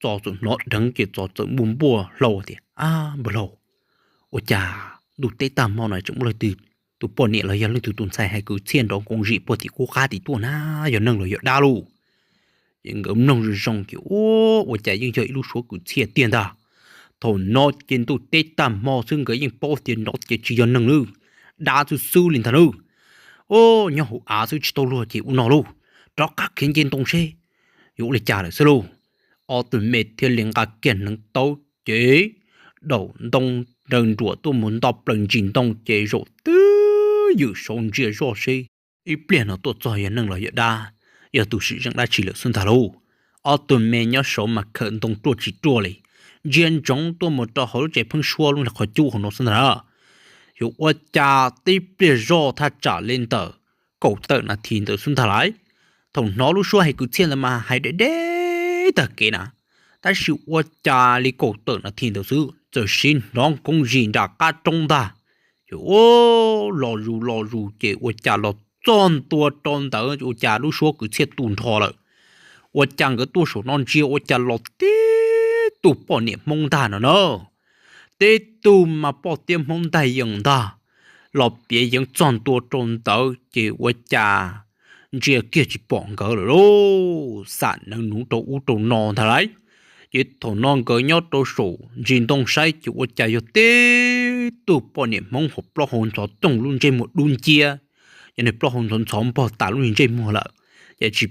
早就那人给早就门波漏的啊不漏，我家都得当毛来怎么来的，都半年了要来都东菜还个钱中公日包的国家的多那要弄了要大喽。những cái nông dân rong kiểu ô ở chạy những chơi lúc số cứ chia tiền ta thầu nó trên tụ tết tam mò xương cái những bao tiền nó chỉ cho nông nữa đã từ xưa liền thằng nữa ô nhau hậu á xưa chỉ tao luôn chỉ uống nó luôn đó các khiến trên tông xe dụ lại trả lại xưa luôn ở từ mệt thì liền cả kiện nâng tao chế đầu đông đơn rùa tôi muốn đọc lần trình tông chế rồi tứ dự sống chia rõ xe ít biển nó tốt cho hiện nâng là hiện đa giờ tụ sĩ rằng đã chỉ là xuân thảo lô, ở tuần mẹ nhớ số mà khẩn động tua chỉ tua này, riêng trong tua một trò hỏi chạy phăng xua luôn là khỏi chu của nó xuân thảo, hiểu qua cha tiếp bây giờ ta trả lên tờ, cậu tờ là thiên tờ xuân thảo lại, thằng nó lúc xua hay cứ thiên là mà hay để tờ kia nè, ta sự qua cha li cậu tờ là thiên tờ sư, giờ xin nó cũng gì đã cả trong ta, hiểu ô lo rù chạy qua cha lo chọn tua chọn tờ ở nhà lúc số cứ chết tuôn thò rồi, ở chẳng cái tua số non chiêu ở nhà lọt tết tụ bỏ niệm mong ta nữa, tết tụ mà bỏ tiêm mong ta dùng ta, lọt bia dùng chọn tua chọn tờ chỉ ở nhà, chỉ kia chỉ bỏ cái rồi đó, sản năng nung trâu u trâu non thà đấy, chỉ thằng non cái nhót trâu số, riêng đông sai chỉ ở nhà dùng tết tụ bỏ niệm mong hộp lo hồn cho trông luôn trên một đun chia giờ này bỏ hồn thốn xóm bỏ tả luôn trên mua lợ giờ chỉ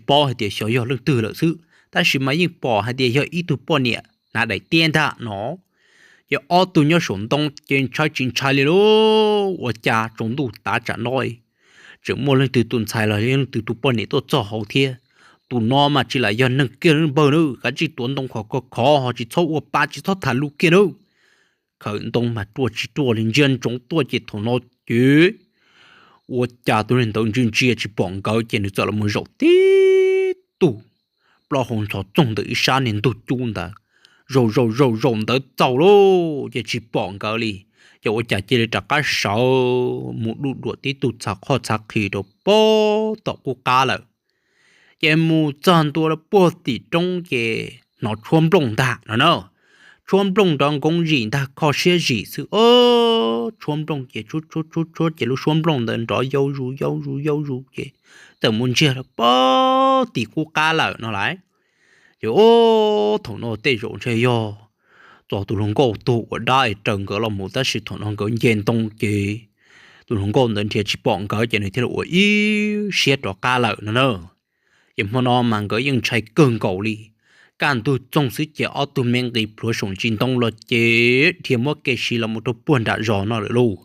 bỏ hay để xóa giờ lương từ lợ sự ta chỉ mấy những bỏ hay để giờ ít tu bỏ nhẹ là để tiền ta nó giờ ở tu nhớ sống đông trên trái lô ở nhà trồng đủ ta trả nói chỉ mua lên từ tuần xài là lên từ tu bỏ nhẹ tôi cho hậu thiên tu nó mà chỉ là giờ nâng kia lên bờ nữa cái chỉ tuần đông khó họ chỉ thâu ở ba chỉ thâu thả lũ kia đâu khởi đông mà tua lên dân trồng tua chỉ thâu nó chứ我家多人都真直接去广告，简直做了么肉的多，不红草种的一年都种的，肉的走喽，也去广告里，要我家这里这个少，木路的都拆好拆去都包到国家了，也木赚多了包的中也拿穿不大了呢。穿đông đang công gì ta có xe gì sự穿đông chỉ chút chỉ lúc穿đông đến đó dâu ru kì từ muốn chia là bao tỷ quốc gia là nó lại rồi thằng nó tê rộn chơi yo cho tụi nó có tụ ở đây trần cái là một ta sự thằng nó có nhiên đông kì tụi nó có đến thì chỉ bọn cái chuyện này thì là xe đó cá lợn nữa nhưng mà nó mang cái những trái cơn cầu điการตัวจงซื้อเจ้าตัวแมงกีพลัวส่งจินต้องรอเจ้เทียมว่าเกชีเราหมดตัวป่วนด่ารอเนาะเลยลูก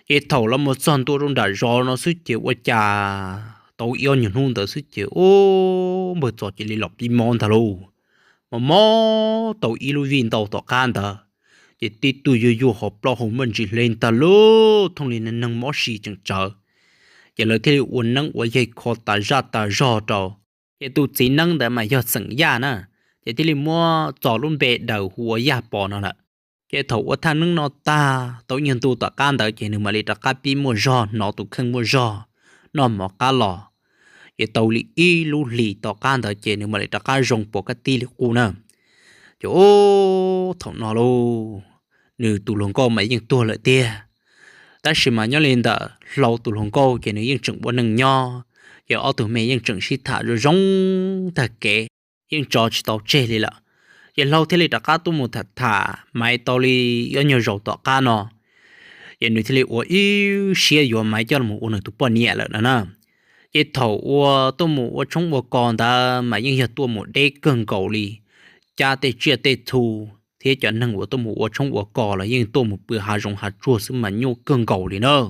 เอเท่าเราหมดซ่อนตัวตรงด่ารอเนาะซื้อเจ้าว่าจ่าตัวเอียวอย่างนู้นแต่ซื้อเจ้าโอ้เมื่อจอดจะเลยหลบดีมอนทะลูมอตัวอีลูวินตัวต่อการเถอะจะติดตัวอยู่หอบปลาหงมันจีเลนตะลูทงนี้นั่งมอสีจังเจออย่าเลยที่อ้วนนั่งว่าใหญ่คอตาจาตาจอเจ้าcái tu chỉ năng để mà do sừng da nè chỉ thì mua trò luôn bể đầu hùa ya bỏ nó là cái thầu ở thang nước nó ta tối nhân tu tọa can tới chỉ nương mà đi tọa cá pi mua giò nó tụ khăn mua giò nó mỏ cá lò cái tàu li y lu li tọa can tới chỉ nương mà đi tọa cá rong bỏ cái ti li cu nè chỗ thầu nó lu nửa tụ lồng câu mấy những tua lợi tia ta chỉ mà nhớ lên đó lâu tụ lồng câu chỉ nửa những chừng bọn nâng nho giờ ở tụ mấy những chừng xịt thả rồi rong ta kể những trò chỉ tàu chơi đi là giờ lâu thế này đã cá tụ một thật thả máy tàu li ở nhiều dầu tọa cá nó giờ nửa thế này ở yêu xe giờ máy cho một nửa tụ bọn nhẹ lại nè giờ thầu ở tụ một ở trong một con ta mà những giờ tụ một đây cần cầu li cha tê chia tê thu thế cho nên của tôi mua trong của cò là nhưng tôi một bữa hà rong hà chua xứ mà nhô cơn cầu đi nữa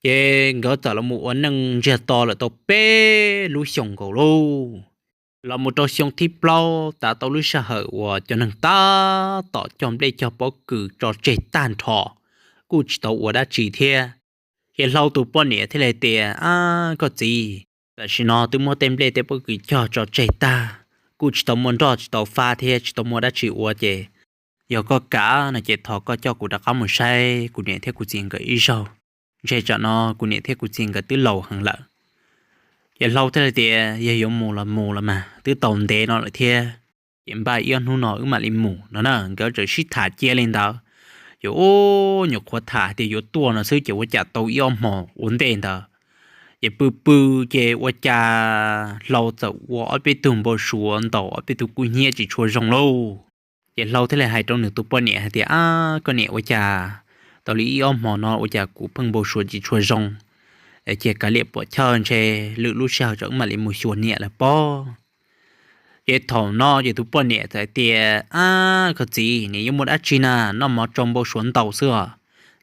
cái ngỡ tờ là mua nâng chia to là tôi bé lúa sòng cầu luôn là một trò sòng thịt plau ta tao lúa sa hở và cho nên ta tỏ trong đây cho bó cử trò chơi tan thọกูchỉ tao ở đã chỉ thế cái lâu tụ bao nhiêu thế này tiền có gìแต่ฉันนอตัวมัวเต็มเลยแต่บกูcho trò chơi taกูchỉ tao muốn đó chỉ tao pha thế chỉ tao muốn đã chịu qua chứ giờ có cả là chỉ thọ có choกูđã có một saiกูnhận thếกูtiền cái ý sao chơi cho nóกูnhận thếกูtiền cái từ lâu hàng lợ giờ lâu thế thì giờ dùng mù là mà từ tổng đề nó lại thế hiện bài yên hú nó mà đi mù nó nè cái rồi shit thả chia lên đó giờ ô nhục quá thả thì giờ tua nó sử dụng chả tàu yom mò ổn định đó giờ bự giờ我家老早我被东北说到我被都姑娘只说中喽giờ lâu thế là hai trong nửa tụ bao nhiêu thì con nhẹ我家tao lý ông mò nó我家cũng phân bổ số chỉ说中giờ cả liệp bỏ chơi chơi lựa lúc sau chẳng mà lại một số nhẹ là po giờ thầu nó giờ tụ bao nhiêu thì cái gì nếu một achina nó mà trong bổ số tàu xưa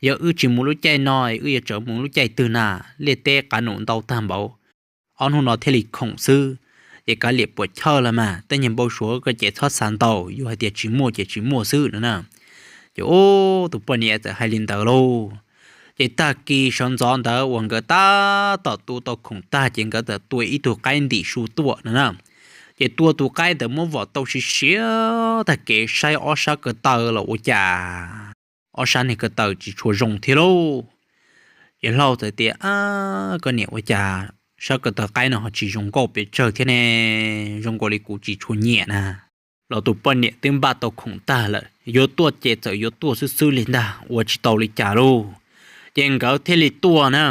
giờ chỉ muốn lúc chạy nói giờ trở muốn lúc chạy từ nà liệt tê cả nổn tàu tham bảo ông hôn nó theo lịch khổng sư giờ cả liệt bột chơi là mà tất nhiên bao số cái chạy thoát sản tàu dù hay chỉ mua sư nữa nè giờ tụi bọn nhẹ giờ hai linh tàu lô giờ ta kỳ sáng giòn đó uống cái ta tàu tu tàu khổng ta chỉ cái tàu tuổi ít tuổi cái đi số tuổi nữa nè giờ tuổi cái tàu mua vỏ tàu xí ta kể sai ở sao cái tàu là ôi chà ở sáng này cái tàu chỉ cho rong thế lô giờ lâu tới tiệt cái nhẹ ôi chà sao cái tàu cái nó chỉ dùng câu bị chơi thế này dùng câu đi cũng chỉ cho nhẹ nèเราตัวปนเนี่ยตึงบ้าตัวของตาเลยยกตัวเจ็ดจะยกตัวซื่อๆเลยนะว่าจะตัวเลยจ่าลูเจงก็เทลิตัวนะ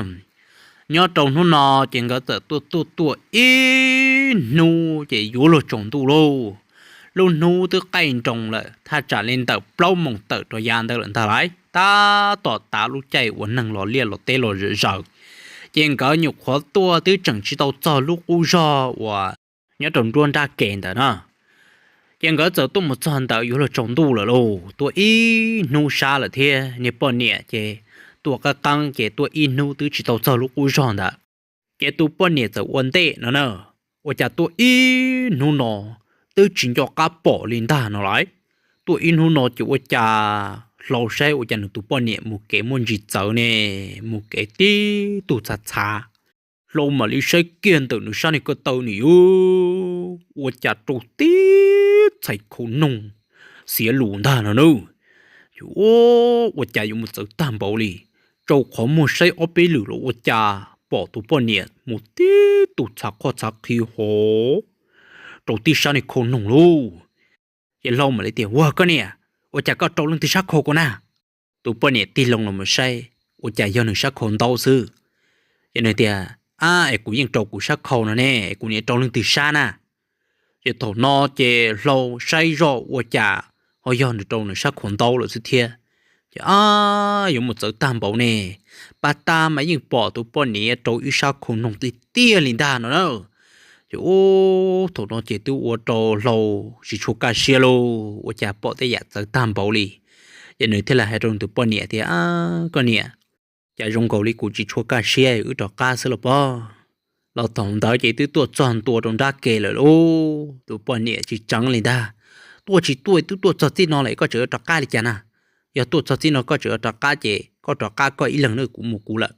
ย้อนตรงนู้นนอเจงก็จะตัวอีนูจะอยู่ลงจงตัวลูลูนูตัวใกล้จงเลยถ้าจะเล่นตัวเปล่ามงตัวตัวยานตัวหลังตาไหลตาต่อตาลูกใจวันนั่งรอเลี้ยรอเตะรอเรือเจงก็หยุดหัวตัวตัวจังชิโตจ่อลูกอูจ่อว่าย้อนตรงด้วนตาเก่งแต่นะยังก็จะตุ้มจอนเต่าอยู่ละจงดูละโลตัวอีนูชาละเทียเนี่ยปนเนี่ยเจตัวก็กังเจตัวอีนูตื้อจิตเอาเจ้าลูกอุ้ยจอนดะเจตัวปนเนี่ยจะวันเตะนะเนอะว่าจะตัวอีนูนอตื้อจิงจอกกาปอลินดาหน่อยตัวอีนูนอจะว่าจะเราใช้ว่าจะหนึ่งตัวปนเนี่ยมุกเกมันจิตเจ้าเนี่ยมุกเกตีตัวชัดชาลงมาลิใช้เกียนตัวหนูชาเนี่ยก็เต่านี่ว่าจะตัวตีใส่คนนงเสียหลุนท่านะนู้โอ้ว่าจะอยู่มุดเสือตามเบาลีเจ้าของมุดใช้เอาไปหรือว่าจะปอตัวปนเนี่ยมุดตีตุชักข้อชักขี้โหเจ้าตีชาในคนนงลูอย่าเล่ามาเลยเดี๋ยวว่าก็เนี่ยว่าจะก็เจ้าลงตีชักโคก็นะตัวปนเนี่ยตีลงลงมาใช่ว่าจะย้อนหนึ่งชักคนเต้าซื้ออย่างนี้เดี๋ยวไอ้กูยังเจ้ากูชักโคนะเนี่ยไอ้กูเนี่ยเจ้าลงตีชานะgiờ thầu nó chỉ lâu say rồi và chả họ dọn được trong nó sắc khuẩn đau rồi chứ thiệt dùng một số tam bảo nè bà ta mà những bỏ tụ bỏ nè trâu ít sắc khuẩn nông thì tia liền ta nó nữa ô thầu nó chỉ tụ ở trâu lâu chỉ chụp cá xe lô và chả bỏ tới giặt số tam bảo li giờ nữa thế là hai trong tụ bỏ nè thì con nè chả dùng cầu li cũng chỉ chụp cá xe ở trò cá sữa bỏเราต้องได้ใจตัวจอนตัวตรงด้าเกลเลยโอ้ตัวปนเนี่ยจีจังเลยด้าตัวจีตัวจอดที่นอนเลยก็เจอตะก้าเลยจ้ะนะอย่าตัวจอดที่นอนก็เจอตะก้าเจก็ตะก้าก็อีหลังนึกกูหมูกูละ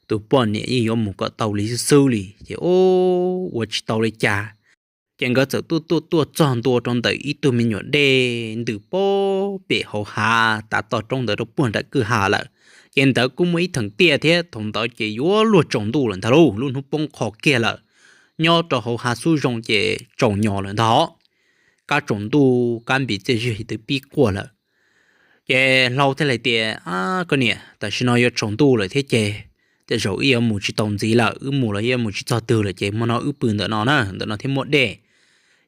ตัวปนเนี่ยยิ่งยอมหมูก็เตาลีซื่อเลยเจโอ้ว่าจีเตาเลยจ้าเจ chẳng có sự tua tròn tua trong đời ít tôi mình nhớ đê từ bố bị hậu hạ ta tỏ trong đời đó buồn đã cứ hạ lại hiện tại cũng mấy thằng tia thế thằng đó chỉ yếu luôn trồng đủ lần thâu luôn hút bông khó kia lại nhỏ cho hậu hạ su rong chỉ trồng nhỏ lần đó cả trồng đủ căn bị chế gì từ bị qua lại chế lâu thế này thì cái này tại sao nói trồng đủ lại thế chế để rồi yêu một chỉ tổng gì là một là yêu một chỉ cho từ là chế mà nó bự nữa nó nè nó thêm một đề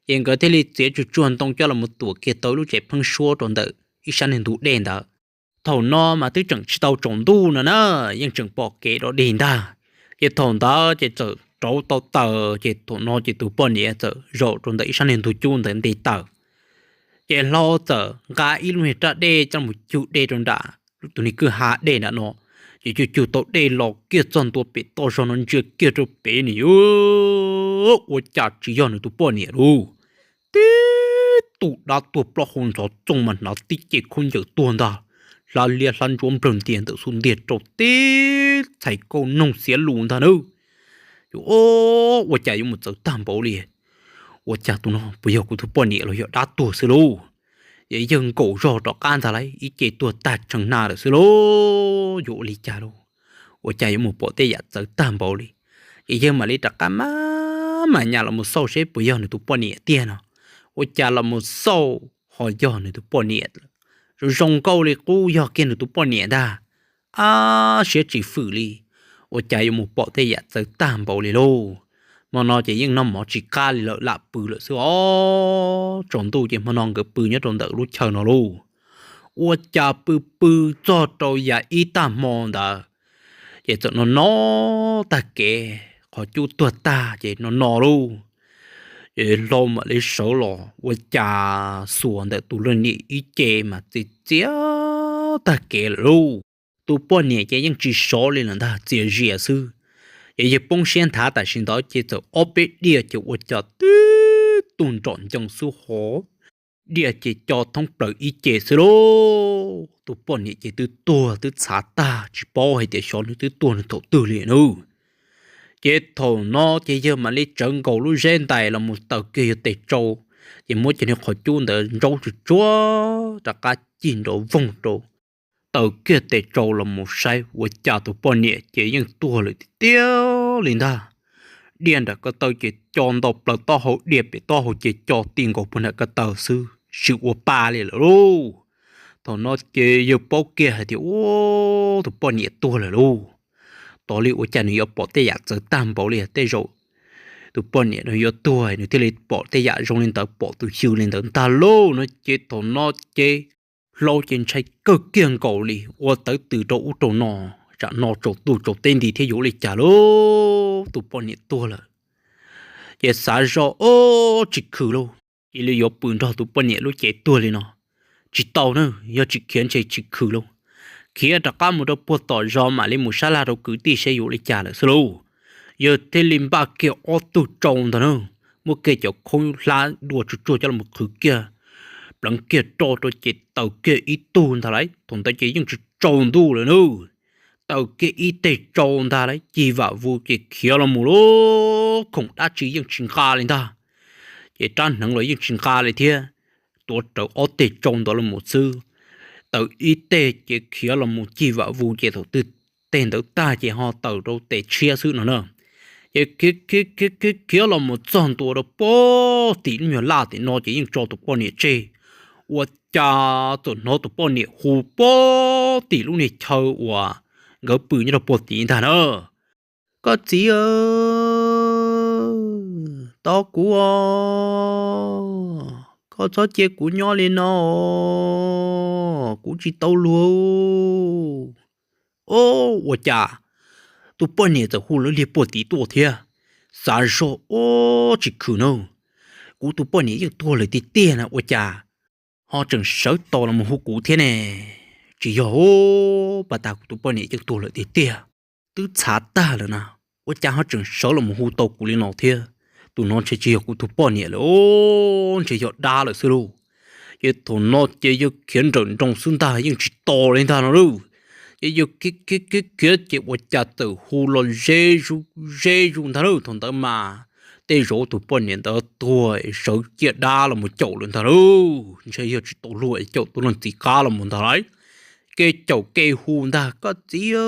hiện cái thế này chế chủ chuẩn tông cho là một tuổi kia tới lúc chế phân số trong đợi ít sáng hình đủ đen đó thầu nó mà tới chẳng chỉ tàu trồng đủ nữa nè nhưng chẳng bỏ kế đó đen ta cái thầu đó chế tự trâu tàu tờ chế thầu nó chế tụ bọn nhẹ tự rồi trong đợi ít sáng hình đủ chuẩn đến đi tờ chế lo tờ gà ít luôn hết đê trong một chút đê trong đã tụi này cứ hạ đê nữa nó chỉ chú tàu đê lò kia chân tua bị to cho nó chưa kia cho bé này ô tôi chả chỉ cho nó tụ bọn nhẹ luôn tụ đã tụ bỏ hồn gió trong mà nó tích chế không được tuôn ra là liệt lăn trốn bầm tiền tự xuống liệt trộn tít thầy cô nông xé lùn ta đâu ô tôi chả dùng một dấu tam bảo liệt tôi chả tụ nó bây giờ cũng tụ bỏ nhẹ rồi giờ đã tụ xí lô vậy dừng cổ rò đỏ can ta lấy ý chế tụ tạt chẳng nào được xí lô dụ lý chả đâu tôi chả dùng một bộ tê giả dấu tam bảo liệt vậy giờ mà lý đặc cá mà nhà là một sâu xếp bây giờ này tụ bỏ nhẹ tiền nào ôi cha là một sâu họ do này tụi bọn nhẹ rồi rong câu này cô do kia này tụi bọn nhẹ đa sẽ chỉ xử lý ôi cha dùng một bộ tay giặt tới tam bảo này lô mà nó chỉ những năm mà chỉ ca lợ lạ bự lợ xưa tròn tu chỉ mà nó cái bự nhất trong đợt lúc chờ nó lô ôi cha bự cho tôi giả ít tam mòn đã vậy cho nó ta kể họ chú tuột ta vậy nó luôn lo mà lấy số lo, tôi cha xuống để tụi lên nhị ý chế mà chỉ chế ta kể luôn, tụi bọn nhị chế những chỉ số lên là ta chế gì sư, vậy bông sen thả tại sinh đó chế cho ốp địa cho tôi cha tuần trọn trong số họ, địa chế cho thông bờ ý chế sư lô, tụi bọn nhị chế từ tua từ xả ta chỉ bỏ hay để số từ tua nó thổ từ liền luôn chế thầu nó chế giờ mà lấy trận cầu lúc gen tài là một tờ kia tệ trâu chỉ muốn cho nên khỏi chuôn để trâu chỉ chúa đã cả chín độ vòng trâu tờ kia tệ trâu là một sai của cha tụi bọn nhẹ chế những tua lại tiêu liền ta điền đã có tờ chế chọn đọc là to hậu điệp bị to hậu chế cho tiền của bọn cái tờ sư sự của ba liền luôn thầu nó chế giờ bao kia thì ô tụi bọn nhẹ tua lại luôn tao liệu ở chân nó bỏ tay giả giờ tam bảo liền tay rồi tụi bọn này nó tuổi nó thì bỏ tay giả rong lên tao bỏ tụi siêu lên tao ta lô nó chế thằng nó chế lâu trên trái cực kiêng cầu li ở tới từ chỗ chỗ nó chả nó chỗ tên thì thế dụ li chả lô tụi bọn này tuổi là chế xả rồi ô chỉ khử lô chỉ là có bự đó tụi bọn này lúc chế tuổi lên nó chỉ tao nữa giờ chỉ khiến chế chỉ khử lô khi đã có một đôi bột tỏi giò mà lên một salad đâu cứ tí sẽ dụ lấy trả lại slow giờ thế lim ba kiểu ô tô trồng đó nữa một cái chỗ không lá đùa chuột cho là một thứ kia bằng kia trò tôi chỉ tàu kia ít tuôn thà đấy thằng ta chỉ những chuột trồng đu rồi nữa tàu kia ít tệ trồng thà đấy chỉ vào vụ chỉ kia là một lô không đã chỉ những chuyện khác lên ta chỉ tranh năng lấy những chuyện khác lên thế tôi trâu ô tệ trồng đó là một sư tự y tế chỉ kia là một chi vợ vụ chỉ đầu tư tiền đầu ta chỉ họ tự đâu để chia sự nữa chỉ kia là một trăm tuổi đó bố tiền nhiều là thì nó chỉ những cho tụi bọn này chơi và cha tụi nó tụi bọn này hù bố tiền lúc này chơi và ngỡ bự như là bố tiền thà nữa có gì tao cú có cho chia của nhỏ lên nó cũng chỉ tao luôn ô我家都半年在湖里里播地多天三说ô chỉ khử nó cũng tụ半年又多了点tiền à 我家họ chẳng sợ to là một hú cụ thế này chỉ có bà ta tụ半年又多了点tiền tứ trả ta rồi nào 我家họ chẳng sợ là một hú to cụ lên nó thế tụi nó chỉ của tụi bọn nhẹ luôn chỉ có đa là xưa luôn cái tụi nó chỉ có khiến rộn trong xương ta nhưng chỉ to lên ta nó luôn cái chỉ của cha từ hồ lon dê ru ta luôn thằng ta mà tê rổ tụ bọn nhận tớ tuổi sợ chết đa là một chậu luôn thà đâu chơi giờ chỉ tổ lụi chậu tụ lần tí cá là một thà đấy cái chậu cây hùn ta có gì ơ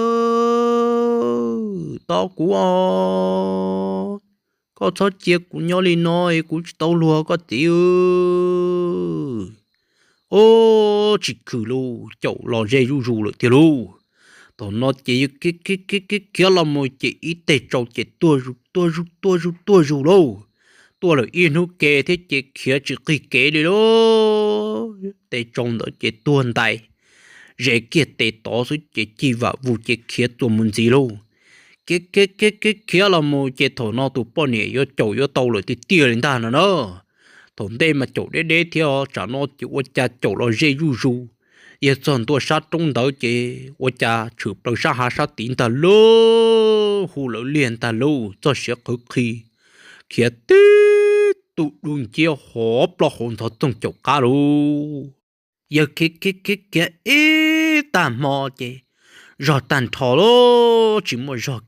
tao cũng có số chiếc của nhau lên nói cũng tao lùa có gì ơ ô chỉ khử lu chậu lò dây ru ru rồi thì lu tao nó chỉ cái kia là một chỉ ít tệ trâu chỉ tua ru đâu tua là yên hút kê thế chỉ kia chỉ cái kê đi đó tệ trông đó chỉ tuôn tay rẻ kia tệ tỏ số chỉ chi vào vụ chỉ kia tua muốn gì đâu cái kia là một chỉ thổ nó tụ bao nhiêu yo chậu yo tàu rồi thì tiêu lên ta nữa thốn đây mà chậu đế theo trả nó chỉ ô cha chậu lo dây ru ru giờ chọn tua sát trong đó chỉ ô cha chụp đầu sát hạ sát tín ta lô hù lỡ liền ta lô cho sẽ cực khi kia tí tụ đun chia hộp lo hồn thật trong chậu cá lô giờ cái ê ta mò chứ rồi tàn thọ lô chỉ muốn rồi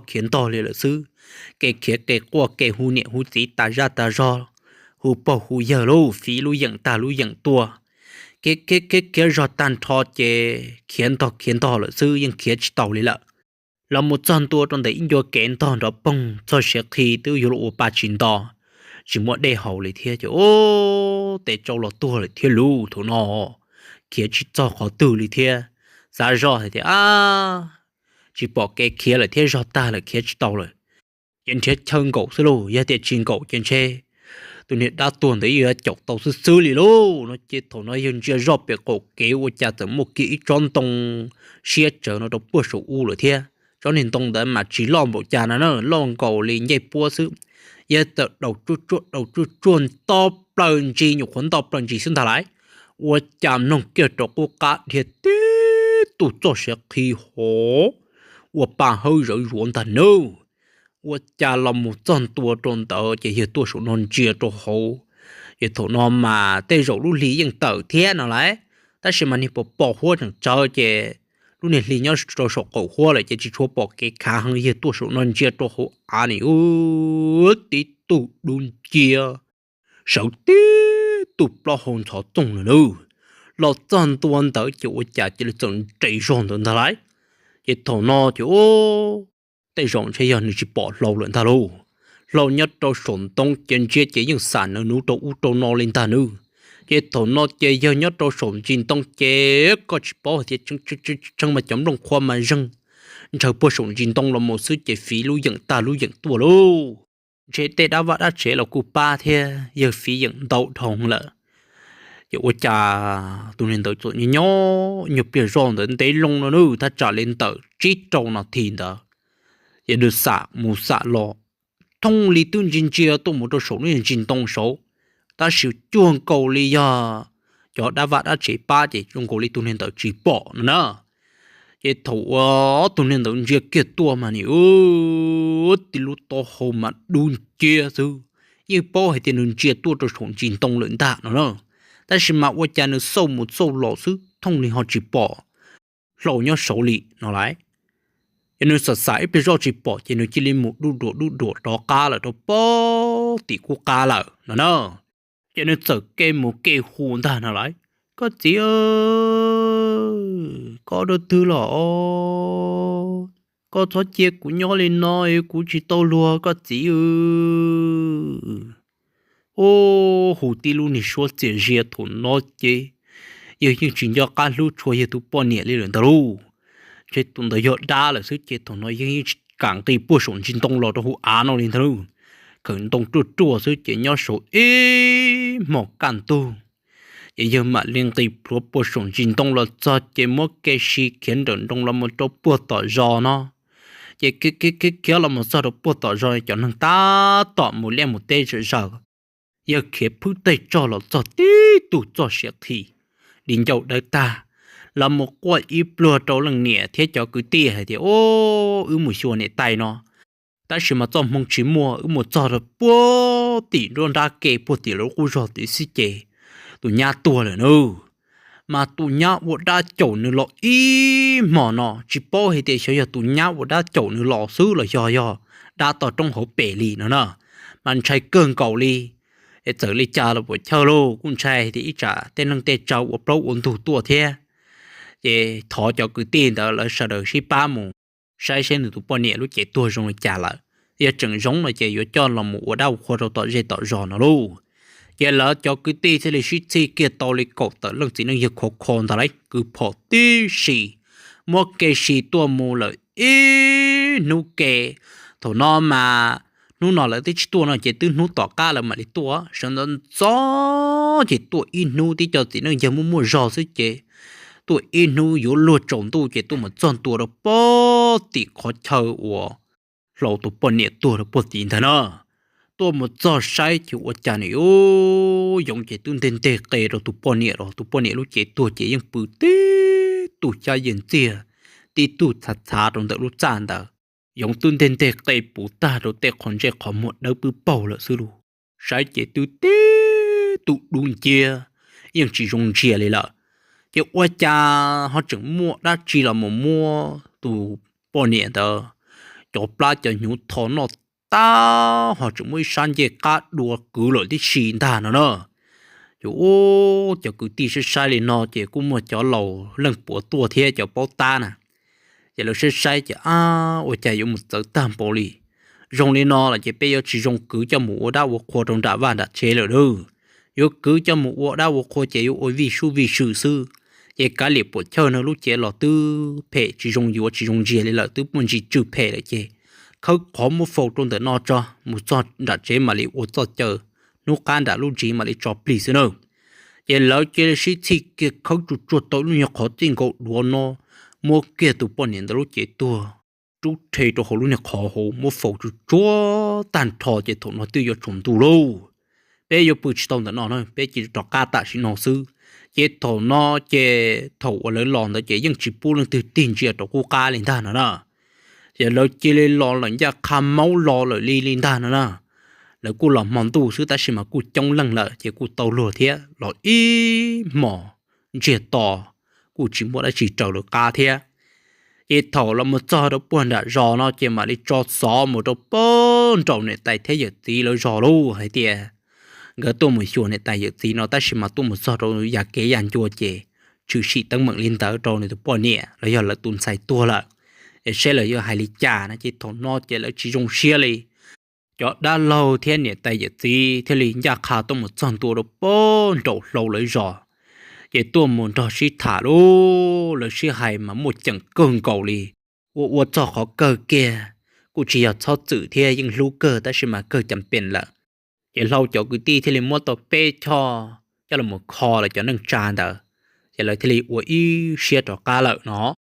kiến to liền là sư cái kia cái qua cái hù nhẹ hù tí ta ra ta rồi hù bỏ hù giờ lô phí lú nhận ta lú nhận tua cái rồi tàn thọ chứ kiến to là sư nhưng kia chỉ tàu liền là một trăm tua trong đấy in vô kén to đó bông cho sẽ khi tiêu yêu lộ ba chín to chỉ muốn để hậu lại thiệt chứ ô để cho lọ tua lại thiệt lú thôi nó kia chỉ cho khó từ lại thiệt giá rõ thì chỉ bỏ cái kia là thiệt rõ ta là kia chỉ tàu rồi trên thiệt chân cậu xí lô ya thiệt chín cậu trên xe tụi này đã tuần đấy giờ chọc tàu xứ lì lô nó chết thôi nó hiện chưa rõ bị cậu kéo cha tấm một kỹ tròn tông xe chở nó đâu bớt số u rồi thiệt cho nên tông đấy mà chỉ lo bộ cha nó lo cầu liền dây búa xứ giờ tự đầu chuột to bần chi nhục khuẩn to bần chi xin thà lại我讲弄个着我家的都做些气候我把后人软的 no 我家了木真多种的这些多数能接着好也头那嘛对肉路里应到天了来但是嘛你不保护成着这lúc này liền nhau cho sổ cổ hoa lại chỉ cho bỏ cái khả năng gìตัวsố non chia cho họ anh ấy tí tụ đun chia sau tí tụ lo hồn thọ tung rồi đâu lo chân tuần tới chỗ cha chỉ là chọn chạy rong tuần ta lại chỉ thằng nó chỗ tay rong chơi giờ chỉ bỏ lâu lên ta luôn lâu nhất cho sổn tông trên chia chỉ những sản ở núi trâu trâu nó lên ta nữa chế thổ nó chế giờ nhớ trâu sổn chín tông chế có chỉ bỏ thì chẳng mà chấm đồng khoa mà răng chờ bỏ sổn chín tông là một sự chế phí lưu dựng ta lưu dựng tua lô chế tê đã vắt đã chế là cụ ba thế giờ phí dựng đậu thòng lợ giờ ôi cha tụi nên tới chỗ như nhó nhiều biệt rong đến tới lông nó nữa ta trả lên tờ chỉ trâu nó thìn đó giờ được xả mù xả lò thông lý tương chín chia tôi một trâu sổn nên chín tông số ta sử chuông cầu lý ya cho đã vắt đã chế ba chế chuông cầu lý tụi nên tới chỉ bỏ nữa cái thủ tụi nên tới chia kia tua mà nhiều tí lúc to hồ mà đun chia sư như bao hay tiền đun chia tua cho sổn chín tông lợn ta nữa ta sử mà qua cha nó sâu một sâu lọ sư thông lý họ chỉ bỏ lọ nhau sầu lì nó lại cho nên sợ sải bây giờ chỉ bỏ cho nên chỉ lên một đu đổ đó cá là đó bỏ tí của cá là nó cho nên sợ cái một cái hồn ta nó lại có gì có đồ thứ lọ có thoát chia của nhau lên nói của chỉ tao lùa có gì ô hồ tí lu này số tiền riêng thốn nó chứ giờ những chuyện do cá lu chua giờ tụ bỏ nhẹ lên đâu chết tụi nó giờ đa là sức chết thốn nó những càng tì bùa sổn chín tông lọ đó hồ á nó lên đâu khẩn tông chua sức chết nhau số một cản tu giờ mà liên tì bùa sổn chín tông lọ cho chết một cái gì khiến đợn tông là một chỗ bùa tỏi giò nó cái là một sao đó bùa tỏi giò cho nên ta tỏ một lên một tê rồi giờ giờ khi phút tây cho là cho tí tụ cho sẽ thì đến dậu đời ta là một quả ít lừa trâu lần nhẹ thế cho cứ tia hay thì ô một số này tay nó ta chỉ mà cho mong chỉ mua một cho là bố tỷ luôn ra kê bố tỷ lúc rồi tỷ xí chè tụ nhà tua rồi nữa mà tụ nhà bộ đã chậu nữa lọ ý mà nó chỉ bố hay thì cho giờ tụ nhà bộ đã chậu nữa lọ xứ là do đã tỏ trong hộp bể lì nữa nè mình chạy cơn cầu li để trở li cha là buổi chơi lô cũng chạy thì ít trả tên năng tên trâu ở đâu ổn thủ tua thế để thọ cho cứ tiền đó là sợ đời ship ba mù sai xem được tụ bao nhiêu lúc chạy tua rồi trả lại giờ chẳng giống là chạy vô cho là một ở đâu khoa đâu tỏ dây tỏ giò nó luôn giờ lỡ cho cứ tiền sẽ là ship chi kia tao lấy cột tờ lần chỉ năng giờ khó khăn ta đấy cứ bỏ tí xì mua cái xì tua mù lợi ý nu kề thổ nó mà nu nó lại tí tua nó chỉ từ nu tỏ ca là mà đi tua xong nó gió chỉ tua in nu tí cho chỉ năng giờ mua giò xí chế tụi in nu yếu lúa trồng tu chỉ tụi mà chọn tụi đó bó thì khó chờ của lâu tụi bọn nhẹ tụi đó bó tiền thế nào tụi mà cho sai thì của cha này ô dùng chỉ tụi tên tê kề rồi tụi bọn nhẹ lúc chỉ tụi chỉ những bự tí tụi cha yên chia tí tụi chặt chặt trong đợt lúc chán đó dùng tụi tên tê kề bự ta rồi tê còn chơi còn một đợt bự bầu là xưa luôn sai chỉ tụi tí tụi đun chia nhưng chỉ dùng chia lại là cái ô cha họ chẳng mua đã chỉ là một mua tụ bao nhiêu đó cho ba cho nhũ thọ nó ta họ chẳng mới sang về cá đùa cứ lại đi xin ta nữa ô cho cứ tí sẽ sai lên nó chỉ cũng một cho lầu lần của tua thế cho bao ta nè giờ là sẽ sai cho ô cha dùng một tờ tam bao lì dùng lên nó là chỉ bây giờ chỉ dùng cứ cho mũ đã vô khoa trong đã van đã chế rồi đó yo cứ cho mũ đã vô khoa chế yo ôi vì sự sư cái cá liệp bộ chơi nó lúc chế là tư phe chỉ dùng yếu chỉ dùng gì là tư muốn chỉ chữ phe lại chếเขาขอมุฟตรงแต่นอจอมุจอดัดเจมาลิโอจอเจอนุการดัดลูจีมาลิจอปลีสิเนอเย็นแล้วเจสิที่เกี่ยเขาจุดจุดตัวลูกขอจริงก็รัวนอมัวเกี่ยตัวปนเนี่ยลูกเจตัวจุดเทตัวเขาลูกขอหูมุฟจุดจัวตันทอเจถนนตื้อยชมตูโลเป้ยปืนตรงแต่นอเนาะเป้จีจอกาตาชินอซื้อchế thầu nó chế thầu ở lấy lòn đó chế ยัง chỉ bu lên từ tiền chế đó cô cá lên ta nữa nè chế lấy chế lên lòn là giá khăm máu lò rồi li lên ta nữa nè là cô làm món tu sứ ta xem mà cô trong lăng lợi chế cô tàu lừa thế lò ý mỏ chế to cô chỉ muốn đã chỉ trâu được cá thế chế thầu là một trò đó buồn đã rò nó chế mà đi cho xó một đồ bón trâu này tại thế giờ tí lấy rò luôn hay tiệt cái tôi mới chua này tại vì nó ta chỉ mà tôi một số rồi giả kế dàn chua chè trừ sĩ tăng mệnh liên tới rồi này tôi bỏ nhẹ là giờ là tuần sai tua lại để sẽ là giờ hai lít trà nó chỉ thon nó chỉ là chỉ dùng xe li cho đã lâu thế này tại vì thế li giả khá tôi một trăm tua rồi bỏ đầu lâu lấy rồi để tôi muốn cho sĩ thả lô là sĩ hay mà một chẳng cơn cầu li我做好个嘅กู只要操自天用路个但是嘛个จำเป็น了giờ lâu cho cái tí thì mua tàu pe cho là một kho là cho nâng tràn đó giờ lại thì của y xe tàu cá lợn nó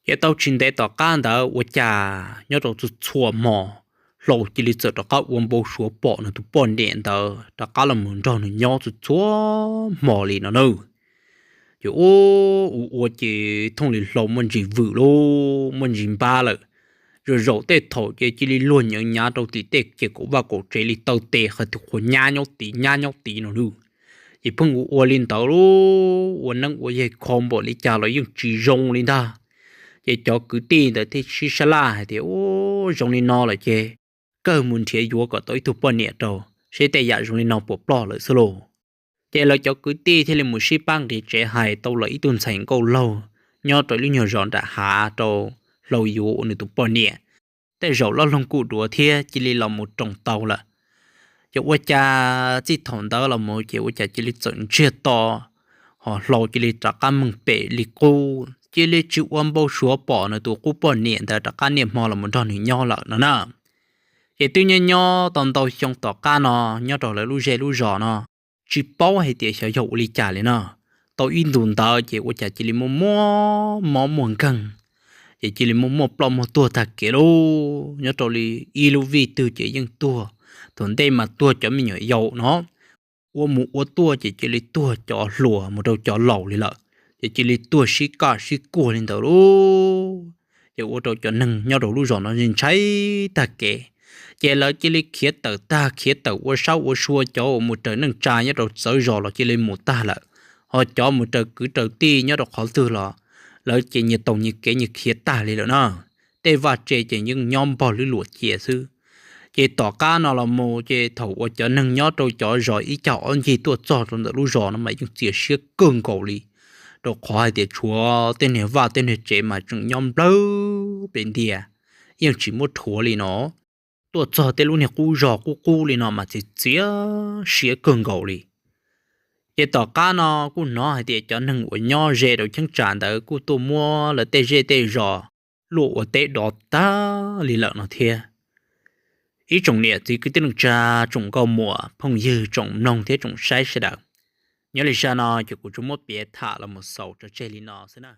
giờ tàu chín để tàu cá đó của cha nhớ tàu chút chua mò lâu chỉ lý sợ tàu cá uống bầu sữa bỏ nó tụ bòn điện đó tàu cá là muốn cho nó nhớ chút chua mò lì nó nữa giờ ô chỉ thông lì lâu mình chỉ vự lô mình chỉ ba lợn rồi rổ tê thổ chỉ li luôn những nhà đầu tí tê chỉ cũng vào cổ chế li tàu tê hơi thuộc của nhà nhau tí nó luôn chỉ phong u lên tàu luôn u năng u gì không bỏ li trả lại những chỉ rong lên ta chỉ cho cứ tiền để thì xí xa la thì ô rong lên nó lại chứ cơ muốn thiệt vô có tới thuộc bao nhiêu đâu sẽ tê giả rong lên nó bỏ bỏ lại solo chỉ là cho cứ tiền thì là một xí băng thì trẻ hài tàu lại tuần thành câu lâu nhau tới lúc nhiều rọn đã hạ đâu lâu yếu nữa tụ bao nhiêuแต่เราเราลงกูดัวเทียจิลิเราหมดตรงเตาละจะว่าจะจิตถอนเตาเราหมดจะว่าจะจิลิจนเชื่อต่อหอเราจิลิจากการมึงเปลิกูจิลิจิวันบ่ชัวปอในตัวกูปอนเนี่ยแต่จากการเนี่ยมอเราหมดตอนนี้ย่อละนะจะตัวเนี่ยย่อตอนเตาชงต่อการเนาะย่อต่อเลยรู้เจรู้จอเนาะจิเป้าให้เตี๋ยเฉยๆลิจ่าเลยเนาะเตาอินดุนเตาจะว่าจะจิลิมัวม่วงกังchỉ là một plom một tua thật kia đâu nhớ rồi li iluvi từ chỉ những tua thuần đây mà tua cho mình nhỏ dầu nó ô tua chỉ là tua cho lùa một đầu cho lẩu đi lợ chỉ là tua xí cả xí cua lên đầu luôn chỉ ô đầu cho nâng nhớ đầu lúc rồi nó nhìn cháy thật kệ chỉ là khía tờ ta khía tờ ô sáu ô xua cho một trời nâng trà nhớ đầu sợi rồi là chỉ là một ta lợ họ cho một trời cứ trời ti nhớ đầu khó từ là lỡ chỉ như tổng như kế như khía ta lên nữa nó tê và chế chỉ những nhóm bỏ lưỡi lụa chia sư chỉ tỏ cá nó là mù chỉ thầu ở chỗ nâng nhớ trâu chó rồi ý cháu anh gì tua cho trong đó lúc rồi nó mày những chia sẻ cơn cầu li đồ khoai để chúa tên này vào tên này chế mà chúng nhóm lâu bên địa nhưng chỉ một thua li nó tua cho tên lúc này cu li nó mà chỉ chia sẻ cơn cầu li chỉ tỏ cá nó cũng nó hay để cho nâng ở nhau dễ đồ chân tràn đó cũng tôi mua là tê dễ tê rồi lụa ở tê đỏ ta li lợn nó thiệt ý trồng nè thì cứ tên cha trồng cao mùa phong dư trồng nông thế trồng sai sẽ đạo nhớ lý ra nó chỉ của chúng một bé thả là một sầu cho chơi lý nó thế nào